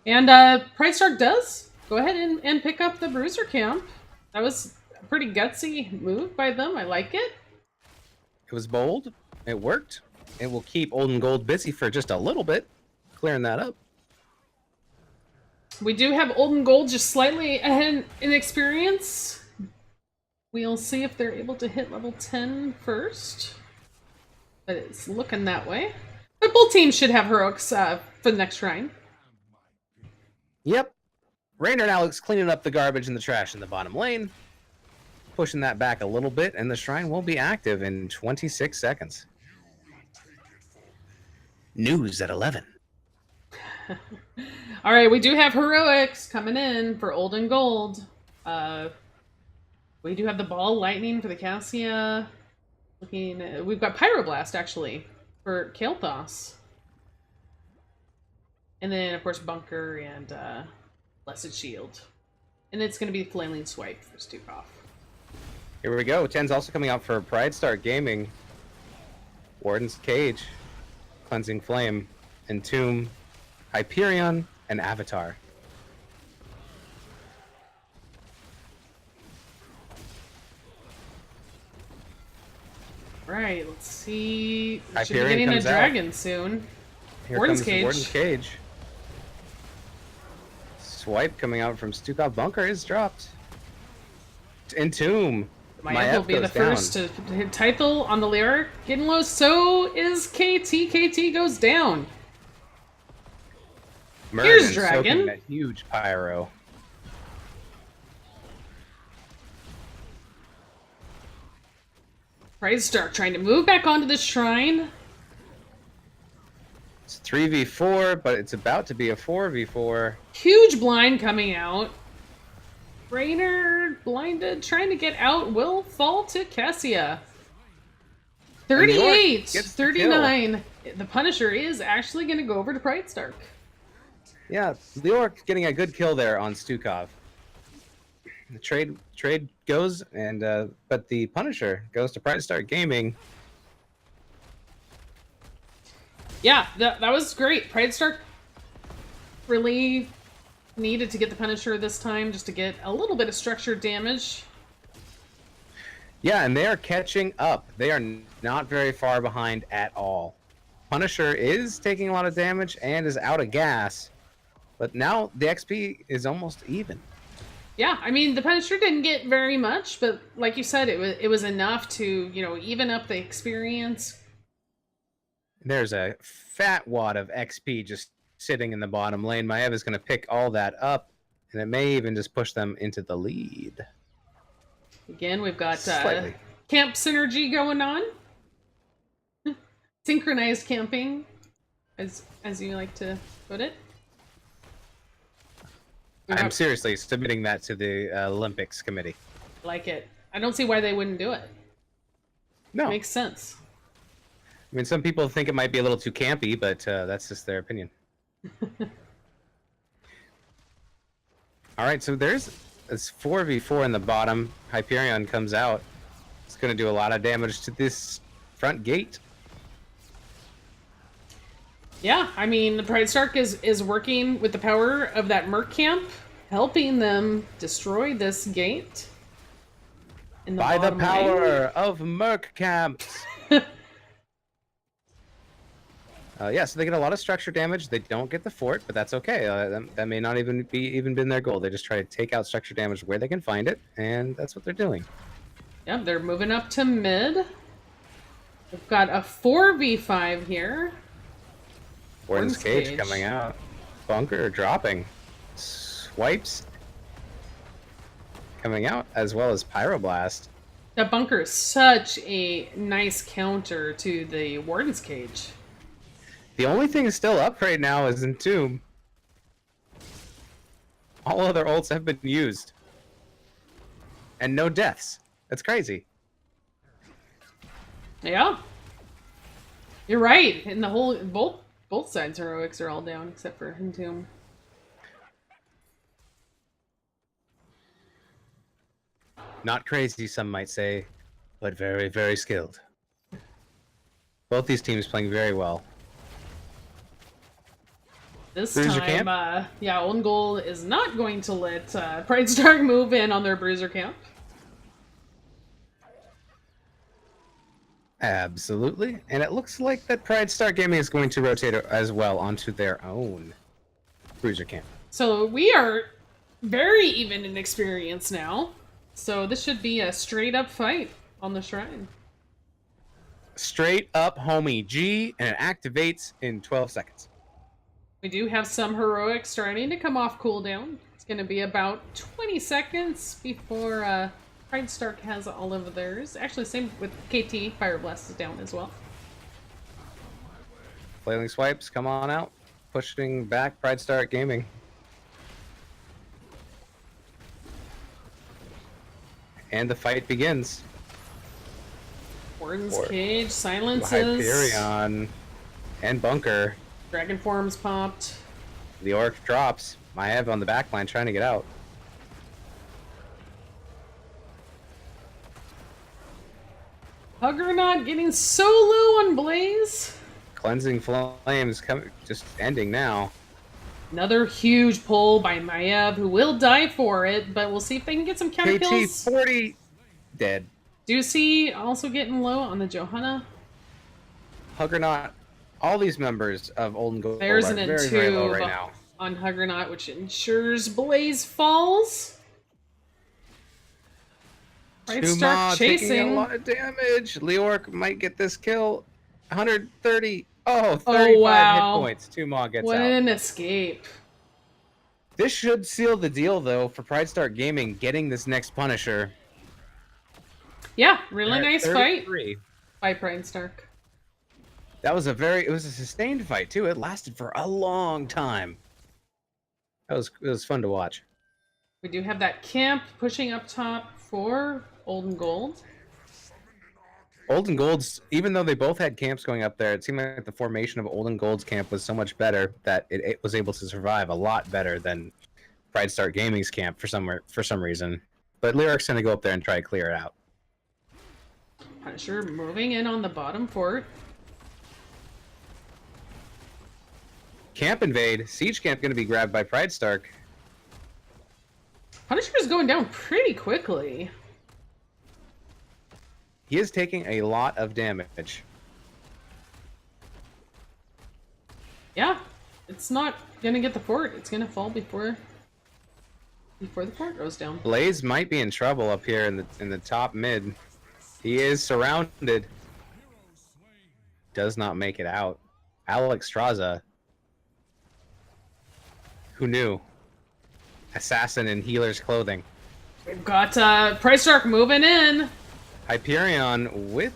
And Pridestark does go ahead and pick up the Bruiser camp. That was a pretty gutsy move by them. I like it. It was bold. It worked. It will keep Old and Gold busy for just a little bit, clearing that up. We do have Old and Gold just slightly ahead in experience. We'll see if they're able to hit level 10 first. But it's looking that way. But both teams should have heroics for the next shrine. Yep. Rainer and Alex cleaning up the garbage and the trash in the bottom lane. Pushing that back a little bit, and the shrine will be active in 26 seconds. News at 11. All right, we do have heroics coming in for Old and Gold. We do have the ball lightning for the Cassia. We've got Pyroblast actually for Kael'thas. And then of course Bunker and Blessed Shield. And it's going to be Flailing Swipe for Stukov. Here we go. 10's also coming out for Pridestark Gaming. Warden's Cage, Cleansing Flame, Entomb, Hyperion, and Avatar. Right, let's see. We should be Hyperion getting a comes dragon soon. Here Warden's comes Cage. Warden's Cage. Swipe coming out from Stukov. Bunker is dropped. Entomb. Maiev will be the first to hit title on the lyric. Getting low, so is KT. KT goes down. Here's Dragon. That huge pyro. Pridestark trying to move back onto the shrine. It's 3v4, but it's about to be a 4v4. Huge blind coming out. Rainer, blinded, trying to get out, will fall to Cassia. 38, 39. The Punisher is actually going to go over to Pridestark. Yeah, Leoric getting a good kill there on Stukov. The trade goes, and but the Punisher goes to Pridestark Gaming. Yeah, that was great. Pridestark really needed to get the Punisher this time just to get a little bit of structured damage. Yeah, and they are catching up. They are not very far behind at all. Punisher is taking a lot of damage and is out of gas, but now the XP is almost even. Yeah, I mean, the Punisher didn't get very much, but like you said, it was enough to, even up the experience. There's a fat wad of XP just sitting in the bottom lane. Maiev is going to pick all that up, and it may even just push them into the lead. Again, we've got camp synergy going on. Synchronized camping, as you like to put it. I'm seriously submitting that to the Olympics committee. Like it. I don't see why they wouldn't do it. No. It makes sense. I mean, some people think it might be a little too campy, but that's just their opinion. All right, so there's this 4v4 in the bottom. Hyperion comes out. It's going to do a lot of damage to this front gate. Yeah, I mean, the Pridestark is working with the power of that Merc camp. helping them destroy this gate in the By the bottom power lane. of Merc camps. Yeah, so they get a lot of structure damage. They don't get the fort, but that's okay. That may not even been their goal. They just try to take out structure damage where they can find it, and that's what they're doing. Yep, they're moving up to mid. We've got a 4v5 here. Warden's Cage coming out. Bunker dropping. Swipes coming out, as well as Pyroblast. That bunker is such a nice counter to the Warden's Cage. The only thing is still up right now is Entomb. All other ults have been used. And no deaths. That's crazy. Yeah. You're right. And the whole both sides heroics are all down except for Entomb. Not crazy, some might say, but very, very skilled. Both these teams playing very well. This Bruiser time, camp? yeah, Olden Gold is not going to let Pridestark move in on their Bruiser camp. Absolutely. And it looks like that Pridestark Gaming is going to rotate as well onto their own Bruiser camp. So we are very even in experience now. So this should be a straight up fight on the shrine. Straight up homie G, and it activates in 12 seconds. We do have some heroics starting to come off cooldown. It's going to be about 20 seconds before Pridestark has all of theirs. Actually, same with KT. Fire Blast is down as well. Flailing Swipes, come on out. Pushing back Pridestark Gaming. And the fight begins. Warden's Cage, silences. Hyperion and Bunker. Dragon Forms popped. The Orc drops. Maev on the backline trying to get out. Huggernaut getting so low on Blaze. Cleansing Flames just ending now. Another huge pull by Maev, who will die for it, but we'll see if they can get some counter kills. KT 40 dead. Ducey also getting low on the Johanna. Huggernaut. All these members of Olden Gold There's are an very, very low right Entomb now. on Huggernaut, which ensures Blaze falls. Pridestark taking a chasing. lot of damage. Leorc might get this kill. 130. Oh, 35 wow. hit points. Tuma gets What out. an escape. This should seal the deal, though, for Pridestark Gaming getting this next Punisher. Yeah, really nice fight 33. by Pridestark. That was it was a sustained fight, too. It lasted for a long time. It was fun to watch. We do have that camp pushing up top for Olden Gold. Olden Gold's, even though they both had camps going up there, it seemed like the formation of Olden Gold's camp was so much better that it was able to survive a lot better than Pridestark Gaming's camp for some reason. But Lyric's gonna go up there and try to clear it out. Punisher moving in on the bottom fort. Camp invade. Siege camp gonna be grabbed by Pridestark. Punisher's going down pretty quickly. He is taking a lot of damage. Yeah, it's not gonna get the fort. It's gonna fall before the fort goes down. Blaze might be in trouble up here in the top mid. He is surrounded. Does not make it out. Alex Straza. Who knew? Assassin in healer's clothing. We've got Pridestark moving in. Hyperion with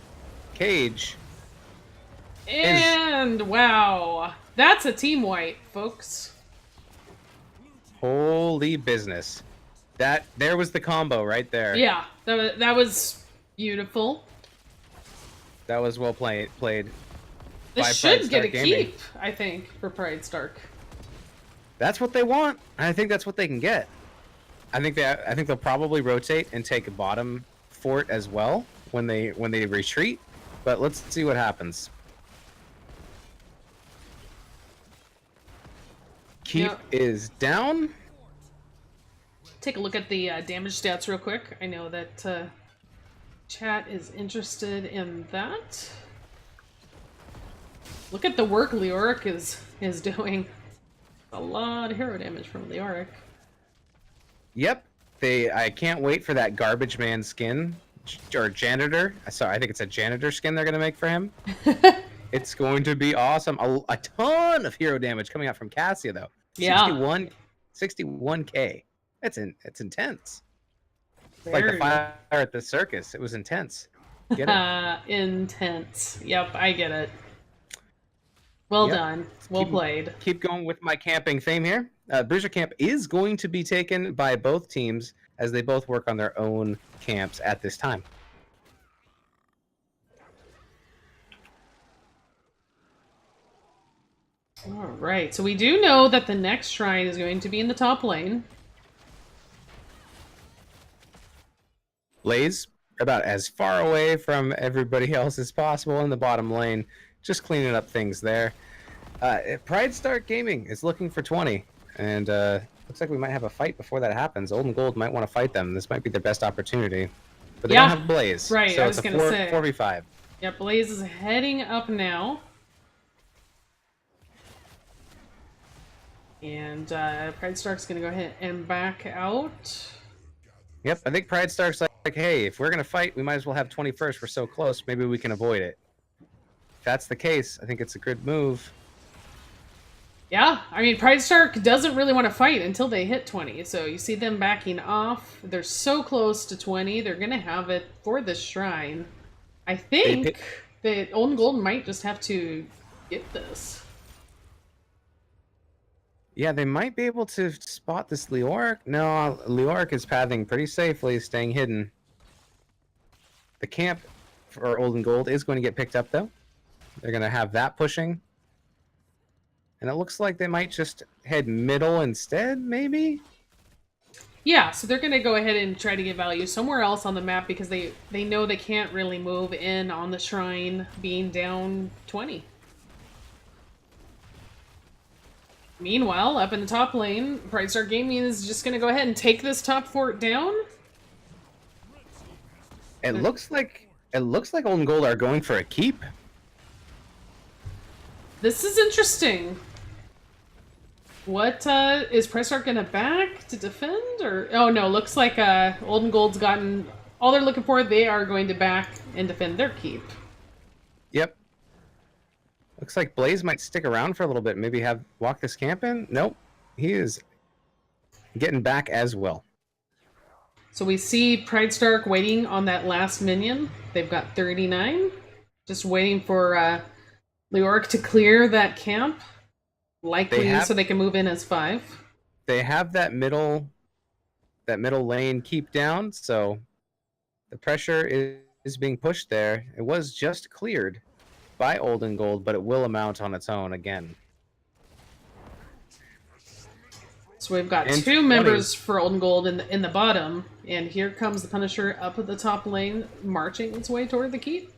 Cage. And wow, that's a team wipe, folks. Holy business. There was the combo right there. Yeah, that was beautiful. That was well played. This should get a Gaming. keep, I think, for Pridestark. That's what they want. And I think that's what they can get. I think they'll probably rotate and take a bottom fort as well when they retreat. But let's see what happens. Keep is down. take a look at the damage stats real quick. I know that chat is interested in that. Look at the work Leoric is doing. A lot of hero damage from Leoric. Yep. I can't wait for that garbage man skin or janitor. Sorry, I think it's a janitor skin they're gonna make for him. It's going to be awesome. A ton of hero damage coming out from Cassia though. Yeah. 61k. It's intense. It's like the Very fire at the circus. It was intense. Get it? intense. Yep, I get it. Well done. Well played. Keep going with my camping theme here. Bruiser Camp is going to be taken by both teams as they both work on their own camps at this time. All right, so we do know that the next shrine is going to be in the top lane. Blaze about as far away from everybody else as possible in the bottom lane, just cleaning up things there. Pridestark Gaming is looking for 20, and looks like we might have a fight before that happens. Old and Gold might want to fight them. This might be their best opportunity, but they don't have Blaze, right? So I it's was a gonna say 4v5. Yeah, Blaze is heading up now, and Pridestark's gonna go ahead and back out. Yep, I think Pridestark's like, hey, if we're gonna fight, we might as well have 20 first. We're so close, maybe we can avoid it. If that's the case, I think it's a good move. Yeah, I mean, Pridestark doesn't really want to fight until they hit 20, so you see them backing off. They're so close to 20, they're going to have it for the shrine. I think that Old and Gold might just have to get this. Yeah, they might be able to spot this Leoric. No, Leoric is pathing pretty safely, staying hidden. The camp for Old and Gold is going to get picked up, though. They're going to have that pushing. And it looks like they might just head middle instead, maybe? Yeah, so they're going to go ahead and try to get value somewhere else on the map because they know they can't really move in on the shrine being down 20. Meanwhile, up in the top lane, Pridestark Gaming is just going to go ahead and take this top fort down. It looks like Old and Gold are going for a keep. This is interesting. What is Pridestark gonna back to defend, or oh no? Looks like Old and Gold's gotten all they're looking for. They are going to back and defend their keep. Yep. Looks like Blaze might stick around for a little bit. Maybe walk this camp in. Nope, he is getting back as well. So we see Pridestark waiting on that last minion. They've got 39, just waiting for Leoric to clear that camp. Likely so they can move in as 5. They have that middle lane keep down, so the pressure is being pushed there. It was just cleared by Old and Gold, but it will amount on its own again. So we've got 2 members for Old and Gold in the bottom, and here comes the Punisher up at the top lane, marching its way toward the keep.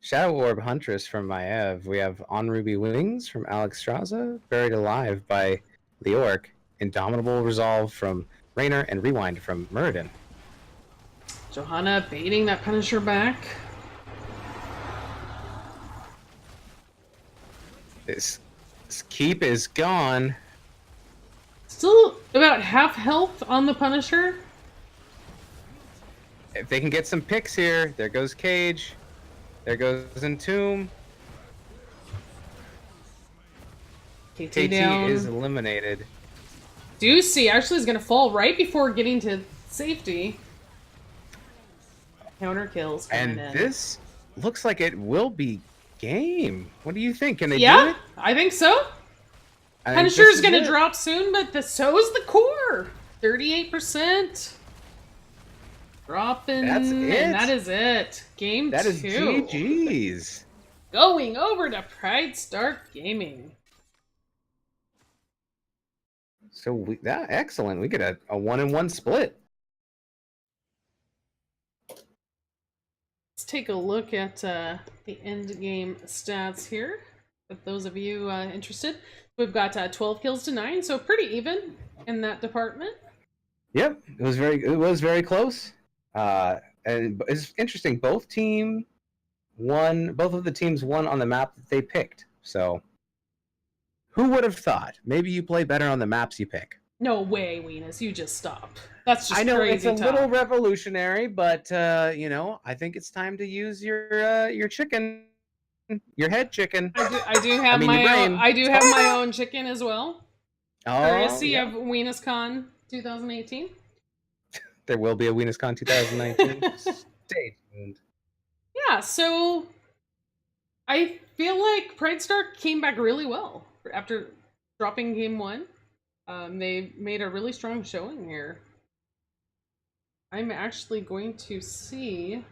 Shadow Orb Huntress from Maev. We have On Ruby Wings from Alex Straza. Buried Alive by Leoric. Indomitable Resolve from Raynor. And Rewind from Muradin. Johanna baiting that Punisher back. This keep is gone. Still about half health on the Punisher. If they can get some picks here, there goes Cage. There goes Entomb. KT is eliminated. Deucey actually is going to fall right before getting to safety. Counter kills. And this looks like it will be game. What do you think? Can they do it? Yeah, I think so. Punisher's going to drop soon, but so is the core. 38%. Dropping. That's it. And that is it. Game 2. That is GG's. Going over to Pridestark Gaming. So excellent. We get a 1-1 split. Let's take a look at the end game stats here. If those of you interested, we've got 12 kills to 9, so pretty even in that department. Yep, it was very close. And it's interesting. Both of the teams won on the map that they picked. So who would have thought? Maybe you play better on the maps you pick. No way, Weenus, you just stop. That's I just know it's a crazy little talk. revolutionary, but I think it's time to use your chicken, your head chicken. I do I have mean your my own brain. I do have my own chicken as well. Oh Courtesy of yeah, WeenusCon 2018. there will be a WeenusCon 2019. Stay tuned. Yeah, so I feel like Pridestark came back really well after dropping game one. They made a really strong showing here. I'm actually going to see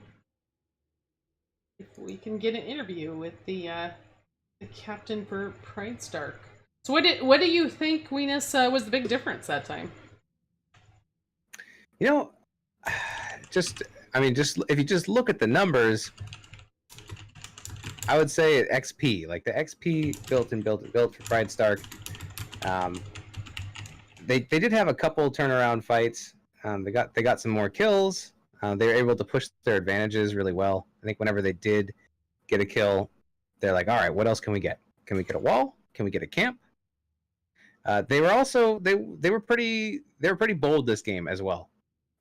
if we can get an interview with the captain for Pridestark. So what do you think, Weenus, was the big difference that time? You know, just just if you just look at the numbers, I would say XP, like the XP built for Pridestark. Um, they did have a couple turnaround fights. They got some more kills. They were able to push their advantages really well. I think whenever they did get a kill, they're like, all right, what else can we get? Can we get a wall? Can we get a camp? They were also they were pretty bold this game as well,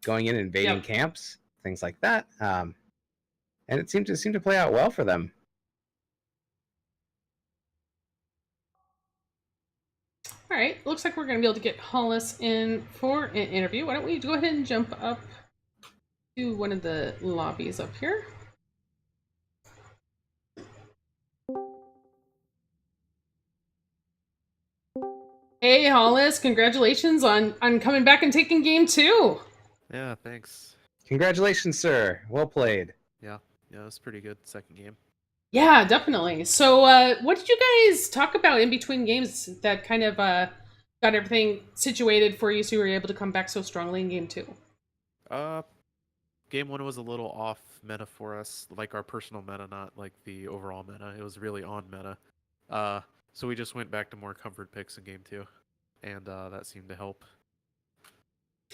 going in and invading Yep. camps, things like that. And it seemed to play out well for them. All right, looks like we're going to be able to get Hollis in for an interview. Why don't we go ahead and jump up to one of the lobbies up here? Hey, Hollis, congratulations on coming back and taking game two. Yeah, thanks. Congratulations, sir. Well played. Yeah, yeah, it was pretty good second game. Yeah, definitely. So, what did you guys talk about in between games that kind of got everything situated for you so you were able to come back so strongly in game two? Uh, Game one was a little off meta for us, like our personal meta, not like the overall meta. It was really on meta. Uh, so we just went back to more comfort picks in game two, and that seemed to help.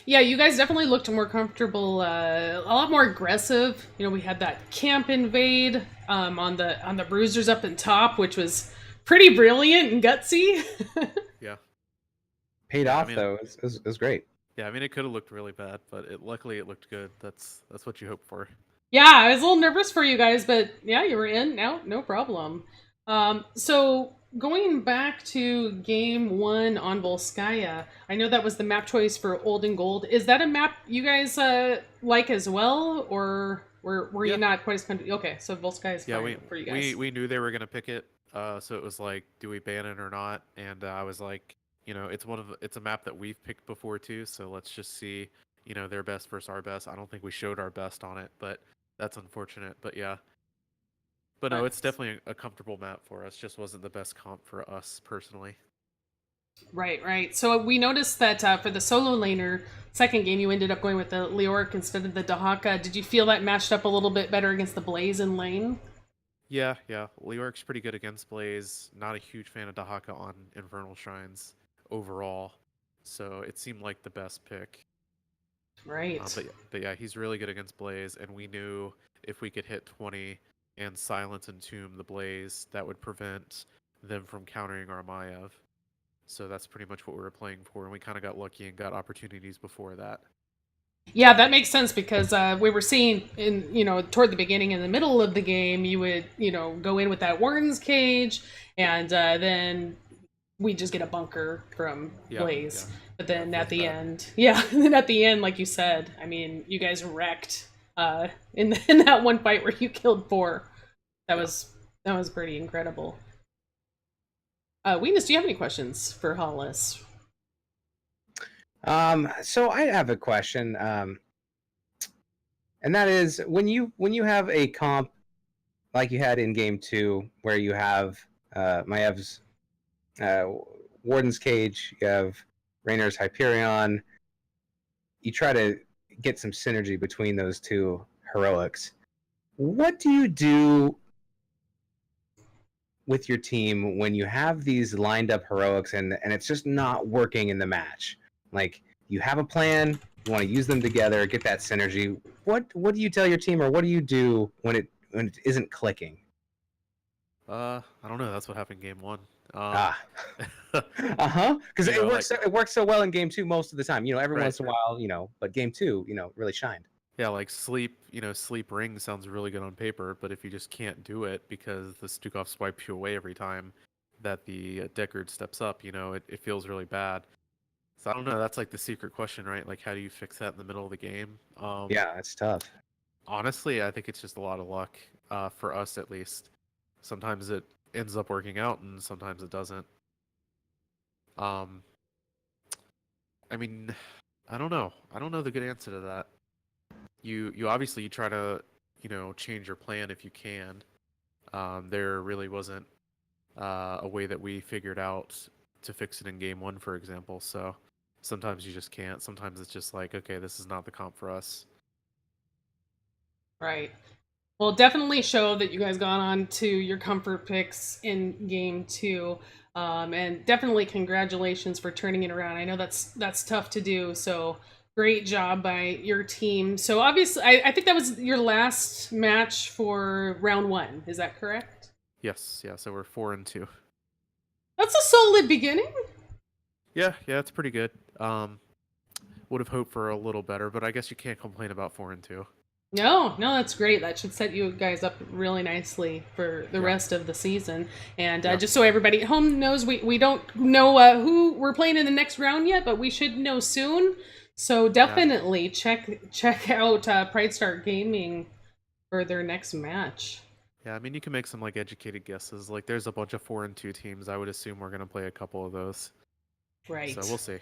Yeah, you guys definitely looked more comfortable, a lot more aggressive. You know, we had that camp invade on the bruisers up in top, which was pretty brilliant and gutsy. Yeah, Paid yeah. I off mean, though. It was great. yeah. I mean, it could have looked really bad, but luckily it looked good. That's what you hope for. Yeah, I was a little nervous for you guys, but yeah, you were in. No problem. So going back to game one on Volskaya, I know that was the map choice for Old and Gold. Is that a map you guys like as well, or were you Yeah, not quite as okay? So Volskaya is yeah. fine for you guys. We knew they were gonna pick it. So it was like, do we ban it or not? And I was like, it's a map that we've picked before too. So let's just see, their best versus our best. I don't think we showed our best on it, but that's unfortunate. But yeah, but no, But it's definitely a comfortable map for us. Just wasn't the best comp for us personally. right. So we noticed that for the solo laner second game, you ended up going with the Leoric instead of the Dahaka. Did you feel that matched up a little bit better against the Blaze in lane? Yeah, yeah. Leoric's pretty good against Blaze. Not a huge fan of Dahaka on Infernal Shrines overall. So it seemed like the best pick. Right. But yeah, he's really good against Blaze, and we knew if we could hit 20 and silence and tomb the Blaze, that would prevent them from countering our Maiev. So that's pretty much what we were playing for, and we kind of got lucky and got opportunities before that. Yeah, that makes sense because we were seeing toward the beginning in the middle of the game, you would go in with that Warden's cage, and then we just get a bunker from Yeah, yeah, Blaze. But yeah. then at Feels the bad. end, yeah, and then at the end, like you said, I mean, you guys wrecked in that one fight where you killed four. That Yeah. was that was pretty incredible. Weenus, do you have any questions for Hollis? So I have a question, and that is when you have a comp like you had in game two, where you have Maev's uh, Warden's Cage, you have Rainer's Hyperion. You try to get some synergy between those two heroics. What do you do with your team when you have these lined up heroics and it's just not working in the match? Like, you have a plan, you want to use them together, get that synergy. What do you tell your team, or what do you do when it isn't clicking? I don't know. That's what happened game one. Ah, because You know, like it works so well in game two most of the time. Every right. once in a while, but game two, really shined. Yeah, like sleep. Sleep ring sounds really good on paper, but if you just can't do it because the Stukov swipes you away every time that the Deckard steps up, it feels really bad. So I don't know. That's like the secret question, right? Like, how do you fix that in the middle of the game? Yeah, it's tough. Honestly, I think it's just a lot of luck, for us at least. Sometimes it ends up working out, and sometimes it doesn't. Um, I mean, I don't know. I don't know the good answer to that. You obviously you try to change your plan if you can. There really wasn't a way that we figured out to fix it in game one, for example. So sometimes you just can't. Sometimes it's just like, okay, this is not the comp for us. Right. Well, definitely show that you guys got on to your comfort picks in game two. And definitely congratulations for turning it around. I know that's tough to do, so great job by your team. So obviously, I think that was your last match for round one. Is that correct? Yes, yeah. So we're 4-2. That's a solid beginning. Yeah, it's pretty good. Would have hoped for a little better, but I guess you can't complain about 4-2. No, that's great. That should set you guys up really nicely for the Yeah. rest of the season. And Yeah. just so everybody at home knows, we don't know who we're playing in the next round yet, but we should know soon. So definitely check out Pridestark Gaming for their next match. Yeah, I mean, you can make some like educated guesses. Like, there's a bunch of 4-2 teams. I would assume we're gonna play a couple of those. Right. So we'll see.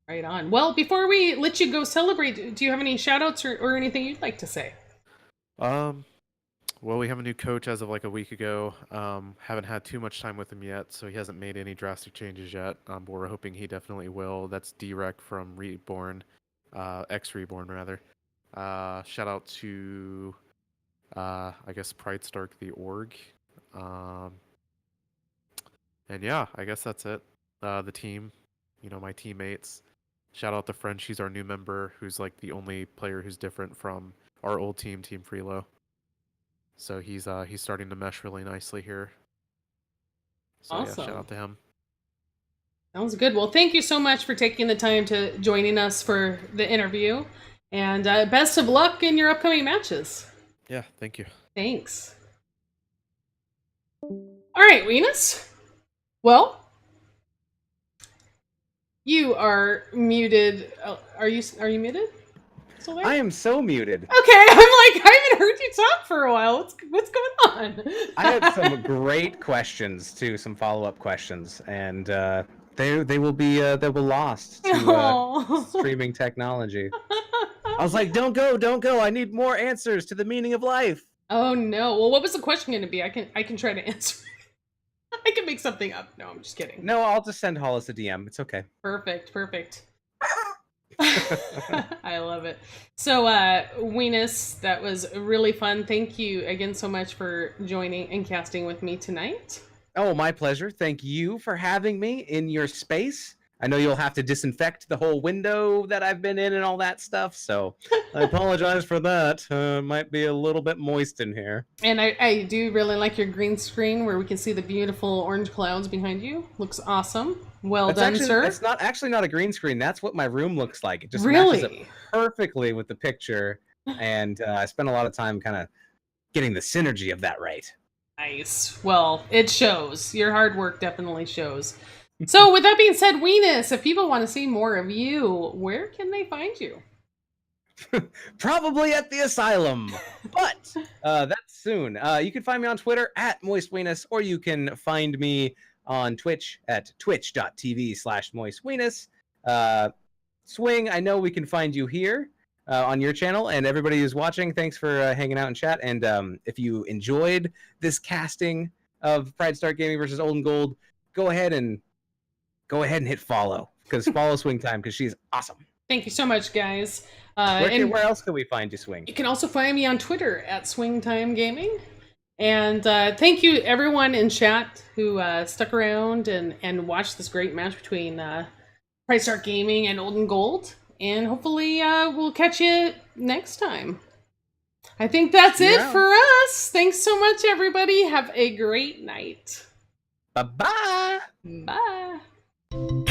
Right on. Well, before we let you go celebrate, do you have any shout outs or anything you'd like to say? Well, we have a new coach as of like a week ago. Haven't had too much time with him yet, so he hasn't made any drastic changes yet. But we're hoping he definitely will. That's Direct from Reborn, X Reborn rather. Shout out to, I guess Pridestark the org. And yeah, I guess that's it. The team, my teammates. Shout out to French. She's our new member, who's like the only player who's different from our old team, Team Freelo. So he's starting to mesh really nicely here. So yeah, shout Awesome. out to him. Sounds good. Well, thank you so much for taking the time to joining us for the interview. And best of luck in your upcoming matches. Yeah, thank you. Thanks. All right, Venus. Well, you are muted. Are you muted? Still there? I am so muted. Okay, I'm like, I haven't heard you talk for a while. What's going on? I had some great questions too, some follow-up questions, and they will be lost to streaming technology. I was like, don't go. I need more answers to the meaning of life. Oh no. Well, what was the question going to be? I can try to answer. I can make something up. No, I'm just kidding. No, I'll just send Hollis a DM. It's okay. Perfect. I love it. So, Weenus, that was really fun. Thank you again so much for joining and casting with me tonight. Oh, my pleasure. Thank you for having me in your space. I know you'll have to disinfect the whole window that I've been in and all that stuff, so I apologize for that. Might be a little bit moist in here. And I do really like your green screen where we can see the beautiful orange clouds behind you. Looks awesome. Well done, sir. It's not a green screen. That's what my room looks like. It just really matches up perfectly with the picture, and I spent a lot of time kind of getting the synergy of that right. Nice. Well, it shows. Your hard work definitely shows. So, with that being said, Weenus, if people want to see more of you, where can they find you? Probably at the asylum, but that's soon. You can find me on Twitter at MoistWeenus, or you can find me on Twitch at twitch.tv/MoistWeenus. Swing, I know we can find you here on your channel, and everybody who's watching, thanks for hanging out in chat. And if you enjoyed this casting of Pridestark Gaming versus Old and Gold, go ahead and hit follow, because follow SwingTime, because she's awesome. Thank you so much, guys. Where else can we find you, Swing? You can also find me on Twitter at SwingTime Gaming. And thank you everyone in chat who stuck around and watched this great match between Pridestark Gaming and Olden Gold. And hopefully we'll catch you next time. I think that's See you it around. for us. Thanks so much, everybody. Have a great night. Bye-bye. Bye.